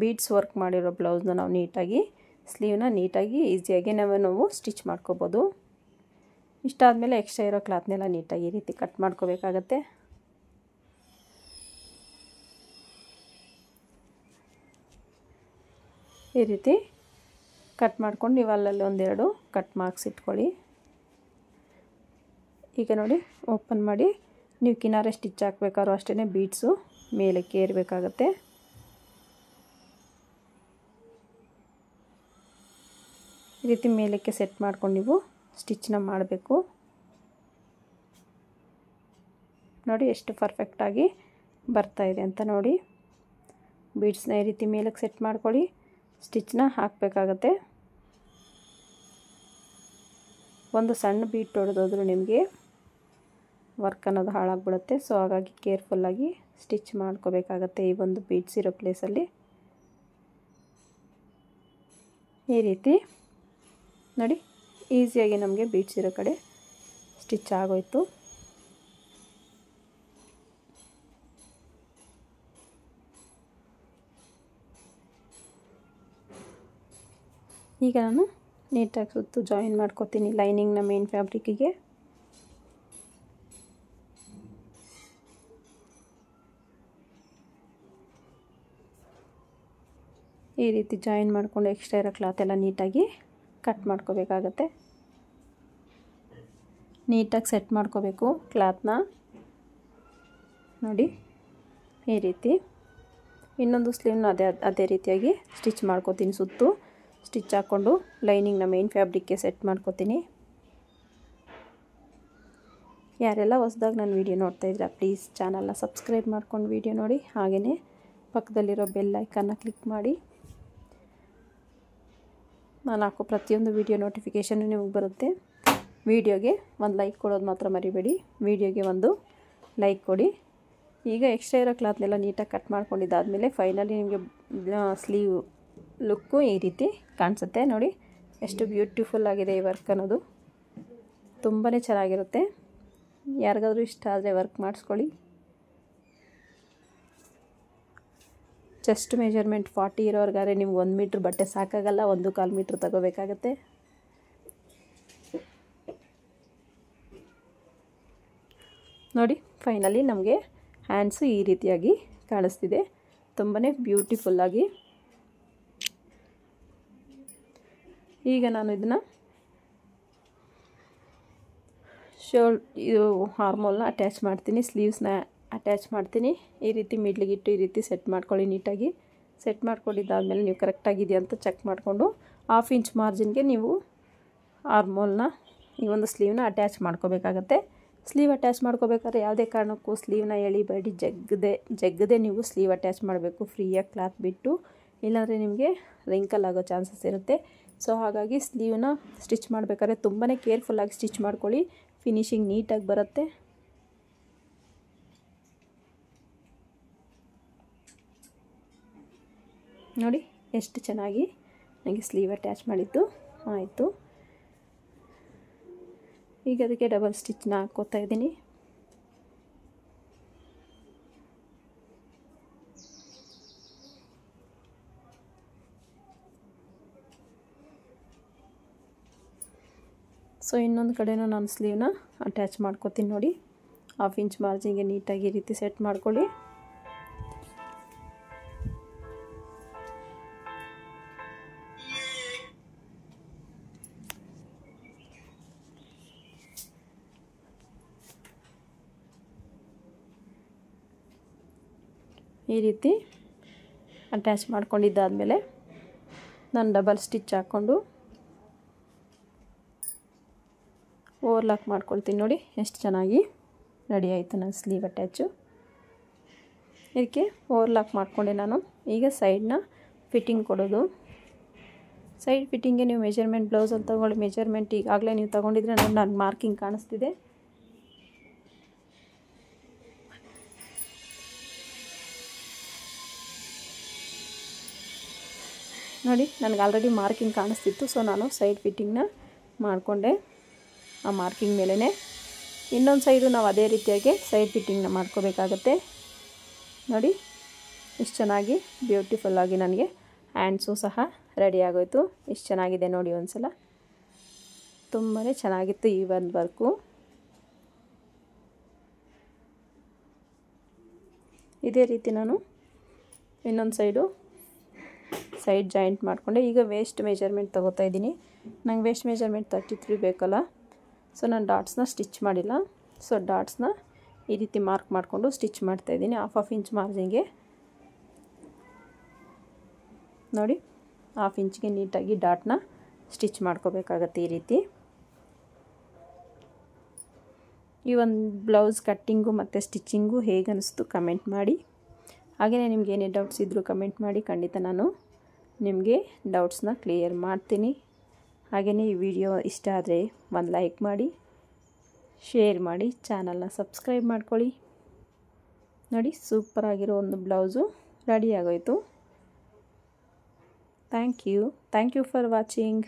ಬೀಡ್ಸ್ ವರ್ಕ್ ಮಾಡಿರೋ ಬ್ಲೌಸ್ನ ನಾವು ನೀಟಾಗಿ ಸ್ಲೀವ್ನ ನೀಟಾಗಿ ಈಸಿಯಾಗಿ ನಾವು ಸ್ಟಿಚ್ ಮಾಡ್ಕೋಬೋದು. ಇಷ್ಟಾದಮೇಲೆ ಎಕ್ಸ್ಟ್ರಾ ಇರೋ ಕ್ಲಾತ್ನೆಲ್ಲ ನೀಟಾಗಿ ಈ ರೀತಿ ಕಟ್ ಮಾಡ್ಕೋಬೇಕಾಗತ್ತೆ. ಈ ರೀತಿ ಕಟ್ ಮಾಡ್ಕೊಂಡು ನೀವು ಅಲ್ಲಲ್ಲಿ ಒಂದೆರಡು ಕಟ್ ಮಾರ್ಕ್ಸ್ ಇಟ್ಕೊಳ್ಳಿ. ಈಗ ನೋಡಿ ಓಪನ್ ಮಾಡಿ ನೀವು ಕಿನಾರೆ ಸ್ಟಿಚ್ ಹಾಕ್ಬೇಕಾದ್ರೂ ಅಷ್ಟೇ ಬೀಡ್ಸು ಮೇಲಕ್ಕೆ ಈ ರೀತಿ ಮೇಲಕ್ಕೆ ಸೆಟ್ ಮಾಡ್ಕೊಂಡು ನೀವು ಸ್ಟಿಚ್ನ ಮಾಡಬೇಕು. ನೋಡಿ ಎಷ್ಟು ಪರ್ಫೆಕ್ಟಾಗಿ ಬರ್ತಾಯಿದೆ ಅಂತ ನೋಡಿ. ಬೀಡ್ಸ್ನ ಈ ರೀತಿ ಮೇಲಕ್ಕೆ ಸೆಟ್ ಮಾಡ್ಕೊಳ್ಳಿ, ಸ್ಟಿಚ್ನ ಹಾಕಬೇಕಾಗತ್ತೆ. ಒಂದು ಸಣ್ಣ ಬೀಟ್ ಹೊಡೆದೋದ್ರೂ ನಿಮಗೆ ವರ್ಕ್ ಅನ್ನೋದು ಹಾಳಾಗ್ಬಿಡುತ್ತೆ. ಸೊ ಹಾಗಾಗಿ ಕೇರ್ಫುಲ್ಲಾಗಿ ಸ್ಟಿಚ್ ಮಾಡ್ಕೋಬೇಕಾಗತ್ತೆ. ಈ ಒಂದು ಬೀಡ್ಸ್ ಇರೋ ಪ್ಲೇಸಲ್ಲಿ ಈ ರೀತಿ ನೋಡಿ, ಈಸಿಯಾಗಿ ನಮಗೆ ಬೀಡ್ಸ್ ಇರೋ ಕಡೆ ಸ್ಟಿಚ್ ಆಗೋಯ್ತು. ಈಗ ನಾನು ನೀಟಾಗಿ ಸುತ್ತು ಜಾಯಿನ್ ಮಾಡ್ಕೋತೀನಿ ಲೈನಿಂಗ್ನ ಮೇನ್ ಫ್ಯಾಬ್ರಿಕ್ಕಿಗೆ. ಈ ರೀತಿ ಜಾಯಿನ್ ಮಾಡಿಕೊಂಡು ಎಕ್ಸ್ಟ್ರಾ ಇರೋ ಕ್ಲಾತ್ ಎಲ್ಲ ನೀಟಾಗಿ ಕಟ್ ಮಾಡ್ಕೋಬೇಕಾಗತ್ತೆ. ನೀಟಾಗಿ ಸೆಟ್ ಮಾಡ್ಕೋಬೇಕು ಕ್ಲಾತ್ನ. ನೋಡಿ ಈ ರೀತಿ ಇನ್ನೊಂದು ಸ್ಲೀವ್ನ ಅದೇ ರೀತಿಯಾಗಿ ಸ್ಟಿಚ್ ಮಾಡ್ಕೋತೀನಿ. ಸುತ್ತು ಸ್ಟಿಚ್ ಹಾಕ್ಕೊಂಡು ಲೈನಿಂಗ್ನ ಮೇನ್ ಫ್ಯಾಬ್ರಿಕ್ಗೆ ಸೆಟ್ ಮಾಡ್ಕೋತೀನಿ. ಯಾರೆಲ್ಲ ಹೊಸದಾಗಿ ನನ್ನ ವೀಡಿಯೋ ನೋಡ್ತಾ ಇದ್ದೀರಾ ಪ್ಲೀಸ್ ಚಾನಲ್ನ ಸಬ್ಸ್ಕ್ರೈಬ್ ಮಾಡ್ಕೊಂಡು ವೀಡಿಯೋ ನೋಡಿ. ಹಾಗೆಯೇ ಪಕ್ಕದಲ್ಲಿರೋ ಬೆಲ್ ಐಕನ್ನ ಕ್ಲಿಕ್ ಮಾಡಿ. ನಾನು ಹಾಕೋ ಪ್ರತಿಯೊಂದು ವೀಡಿಯೋ ನೋಟಿಫಿಕೇಷನ್ ನಿಮಗೆ ಬರುತ್ತೆ. ವೀಡಿಯೋಗೆ ಒಂದು ಲೈಕ್ ಕೊಡೋದು ಮಾತ್ರ ಮರಿಬೇಡಿ. ವೀಡಿಯೋಗೆ ಒಂದು ಲೈಕ್ ಕೊಡಿ. ಈಗ ಎಕ್ಸ್ಟ್ರಾ ಇರೋ ಕ್ಲಾತ್ನೆಲ್ಲ ನೀಟಾಗಿ ಕಟ್ ಮಾಡ್ಕೊಂಡಿದ್ದಾದಮೇಲೆ ಫೈನಲಿ ನಿಮಗೆ ಸ್ಲೀವ್ ಲುಕ್ಕು ಈ ರೀತಿ ಕಾಣಿಸುತ್ತೆ. ನೋಡಿ ಎಷ್ಟು ಬ್ಯೂಟಿಫುಲ್ ಆಗಿದೆ ಈ ವರ್ಕ್ ಅನ್ನೋದು. ತುಂಬಾ ಚೆನ್ನಾಗಿರುತ್ತೆ. ಯಾರಿಗಾದ್ರೂ ಇಷ್ಟ ಆದರೆ ವರ್ಕ್ ಮಾಡಿಸ್ಕೊಳ್ಳಿ. ಚೆಸ್ಟ್ ಮೆಜರ್ಮೆಂಟ್ 40 ಇರೋರ್ಗಾದ್ರೆ ನಿಮ್ಗೆ 1 ಮೀಟ್ರ್ ಬಟ್ಟೆ ಸಾಕಾಗಲ್ಲ, 1.25 ಮೀಟ್ರ್ ತಗೋಬೇಕಾಗತ್ತೆ. ನೋಡಿ ಫೈನಲಿ ನಮಗೆ ಹ್ಯಾಂಡ್ಸು ಈ ರೀತಿಯಾಗಿ ಕಾಣಿಸ್ತಿದೆ, ತುಂಬಾ ಬ್ಯೂಟಿಫುಲ್ಲಾಗಿ. ಈಗ ನಾನು ಇದನ್ನು ಇದು ಆರ್ಮೋಲ್ನ ಅಟ್ಯಾಚ್ ಮಾಡ್ತೀನಿ, ಸ್ಲೀವ್ಸ್ನ ಅಟ್ಯಾಚ್ ಮಾಡ್ತೀನಿ. ಈ ರೀತಿ ಮಿಡ್ಲಿಗಿಟ್ಟು ಈ ರೀತಿ ಸೆಟ್ ಮಾಡ್ಕೊಳ್ಳಿ. ನೀಟಾಗಿ ಸೆಟ್ ಮಾಡ್ಕೊಂಡಿದ್ದಾದಮೇಲೆ ನೀವು ಕರೆಕ್ಟಾಗಿದೆಯಾ ಅಂತ ಚೆಕ್ ಮಾಡಿಕೊಂಡು 1/2 ಇಂಚ್ ಮಾರ್ಜಿನ್ಗೆ ನೀವು ಆರ್ಮೋಲ್ನ ಈ ಒಂದು ಸ್ಲೀವ್ನ ಅಟ್ಯಾಚ್ ಮಾಡ್ಕೋಬೇಕಾಗತ್ತೆ. ಸ್ಲೀವ್ ಅಟ್ಯಾಚ್ ಮಾಡ್ಕೋಬೇಕಾದ್ರೆ ಯಾವುದೇ ಕಾರಣಕ್ಕೂ ಸ್ಲೀವ್ನ ಎಳಿಬೇಡಿ, ಜಗ್ಗದೆ ನೀವು ಸ್ಲೀವ್ ಅಟ್ಯಾಚ್ ಮಾಡಬೇಕು ಫ್ರೀಯಾಗಿ ಕ್ಲಾತ್ ಬಿಟ್ಟು, ಇಲ್ಲಾಂದರೆ ನಿಮಗೆ ರಿಂಕಲ್ ಆಗೋ ಚಾನ್ಸಸ್ ಇರುತ್ತೆ. ಸೊ ಹಾಗಾಗಿ ಸ್ಲೀವ್ನ ಸ್ಟಿಚ್ ಮಾಡಬೇಕಾದ್ರೆ ತುಂಬಾ ಕೇರ್ಫುಲ್ಲಾಗಿ ಸ್ಟಿಚ್ ಮಾಡ್ಕೊಳ್ಳಿ, ಫಿನಿಶಿಂಗ್ ನೀಟಾಗಿ ಬರುತ್ತೆ. ನೋಡಿ ಎಷ್ಟು ಚೆನ್ನಾಗಿ ನನಗೆ ಸ್ಲೀವ್ ಅಟ್ಯಾಚ್ ಮಾಡಿದ್ದು ಆಯಿತು. ಈಗ ಅದಕ್ಕೆ ಡಬಲ್ ಸ್ಟಿಚ್ನ ಹಾಕ್ಕೋತಾ ಇದ್ದೀನಿ. ಸೊ ಇನ್ನೊಂದು ಕಡೆನೂ ನಾನು ಸ್ಲೀವ್ನ ಅಟ್ಯಾಚ್ ಮಾಡ್ಕೋತೀನಿ. ನೋಡಿ 1/2 ಇಂಚ್ ಮಾರ್ಜಿನ್ಗೆ ನೀಟಾಗಿ ಈ ರೀತಿ ಸೆಟ್ ಮಾಡ್ಕೊಳ್ಳಿ. ಈ ರೀತಿ ಅಟ್ಯಾಚ್ ಮಾಡ್ಕೊಂಡಿದ್ದಾದಮೇಲೆ ನಾನು ಡಬಲ್ ಸ್ಟಿಚ್ ಹಾಕ್ಕೊಂಡು ಓವರ್ಲಾಕ್ ಮಾಡ್ಕೊಳ್ತೀನಿ. ನೋಡಿ ಎಷ್ಟು ಚೆನ್ನಾಗಿ ರೆಡಿ ಆಯಿತು ನನ್ನ ಸ್ಲೀವ್ ಅಟ್ಯಾಚು. ಇದಕ್ಕೆ ಓವರ್ಲಾಕ್ ಮಾಡಿಕೊಂಡೆ ನಾನು. ಈಗ ಸೈಡ್ನ ಫಿಟ್ಟಿಂಗ್ ಕೊಡೋದು. ಸೈಡ್ ಫಿಟ್ಟಿಂಗ್ಗೆ ನೀವು ಮೆಜರ್ಮೆಂಟ್ ಬ್ಲೌಸಲ್ಲಿ ತೊಗೊಳ್ಳಿ. ಮೆಜರ್ಮೆಂಟ್ ಈಗಾಗಲೇ ನೀವು ತೊಗೊಂಡಿದ್ರೆ ನನ್ನ ಮಾರ್ಕಿಂಗ್ ಕಾಣಿಸ್ತಿದೆ. ನೋಡಿ ನನಗೆ ಆಲ್ರೆಡಿ ಮಾರ್ಕಿಂಗ್ ಕಾಣಿಸ್ತಿತ್ತು. ಸೊ ನಾನು ಸೈಡ್ ಫಿಟ್ಟಿಂಗ್ನ ಮಾಡಿಕೊಂಡೆ. ಆ ಮಾರ್ಕಿಂಗ್ ಮೇಲೇ ಇನ್ನೊಂದು ಸೈಡು ನಾವು ಅದೇ ರೀತಿಯಾಗಿ ಸೈಡ್ ಫಿಟ್ಟಿಂಗ್ನ ಮಾಡ್ಕೋಬೇಕಾಗತ್ತೆ. ನೋಡಿ ಇಷ್ಟು ಚೆನ್ನಾಗಿ ಬ್ಯೂಟಿಫುಲ್ಲಾಗಿ ನನಗೆ ಹ್ಯಾಂಡ್ಸು ಸಹ ರೆಡಿ ಆಗೋಯಿತು. ಇಷ್ಟು ಚೆನ್ನಾಗಿದೆ ನೋಡಿ ಒಂದು ಸಲ. ತುಂಬಾ ಚೆನ್ನಾಗಿತ್ತು ಈ ಒಂದು ವರ್ಕು. ಇದೇ ರೀತಿ ನಾನು ಇನ್ನೊಂದು ಸೈಡ್ ಜಾಯಿಂಟ್ ಮಾಡಿಕೊಂಡೆ. ಈಗ ವೇಸ್ಟ್ ಮೆಜರ್ಮೆಂಟ್ ತೊಗೋತಾ ಇದ್ದೀನಿ. ನಂಗೆ ವೇಸ್ಟ್ ಮೆಜರ್ಮೆಂಟ್ 33 ಬೇಕಲ್ಲ, ಸೊ ನಾನು ಡಾಟ್ಸ್ನ ಸ್ಟಿಚ್ ಮಾಡಿಲ್ಲ. ಸೊ ಡಾಟ್ಸ್ನ ಈ ರೀತಿ ಮಾರ್ಕ್ ಮಾಡಿಕೊಂಡು ಸ್ಟಿಚ್ ಮಾಡ್ತಾಯಿದ್ದೀನಿ 1/2 ಇಂಚ್ ಮಾರ್ಜಿನ್ಗೆ. ನೋಡಿ 1/2 ಇಂಚ್ಗೆ ನೀಟಾಗಿ ಡಾಟ್ನ ಸ್ಟಿಚ್ ಮಾಡ್ಕೋಬೇಕಾಗತ್ತೆ ಈ ರೀತಿ. ಈ ಒಂದು ಬ್ಲೌಸ್ ಕಟ್ಟಿಂಗು ಮತ್ತು ಸ್ಟಿಚ್ಚಿಂಗು ಹೇಗೆ ಅನಿಸ್ತು ಕಮೆಂಟ್ ಮಾಡಿ. ಹಾಗೆಯೇ ನಿಮ್ಗೆ ಏನೇ ಡೌಟ್ಸ್ ಇದ್ದರೂ ಕಮೆಂಟ್ ಮಾಡಿ, ಖಂಡಿತ ನಾನು ನಿಮಗೆ ಡೌಟ್ಸ್ನ ಕ್ಲಿಯರ್ ಮಾಡ್ತೀನಿ. ಹಾಗೆಯೇ ಈ ವಿಡಿಯೋ ಇಷ್ಟ ಆದರೆ ಒಂದು ಲೈಕ್ ಮಾಡಿ, ಶೇರ್ ಮಾಡಿ, ಚಾನಲ್ನ ಸಬ್ಸ್ಕ್ರೈಬ್ ಮಾಡ್ಕೊಳ್ಳಿ. ನೋಡಿ, ಸೂಪರಾಗಿರೋ ಒಂದು ಬ್ಲೌಸು ರೆಡಿ ಆಗೋಯಿತು. Thank you for watching.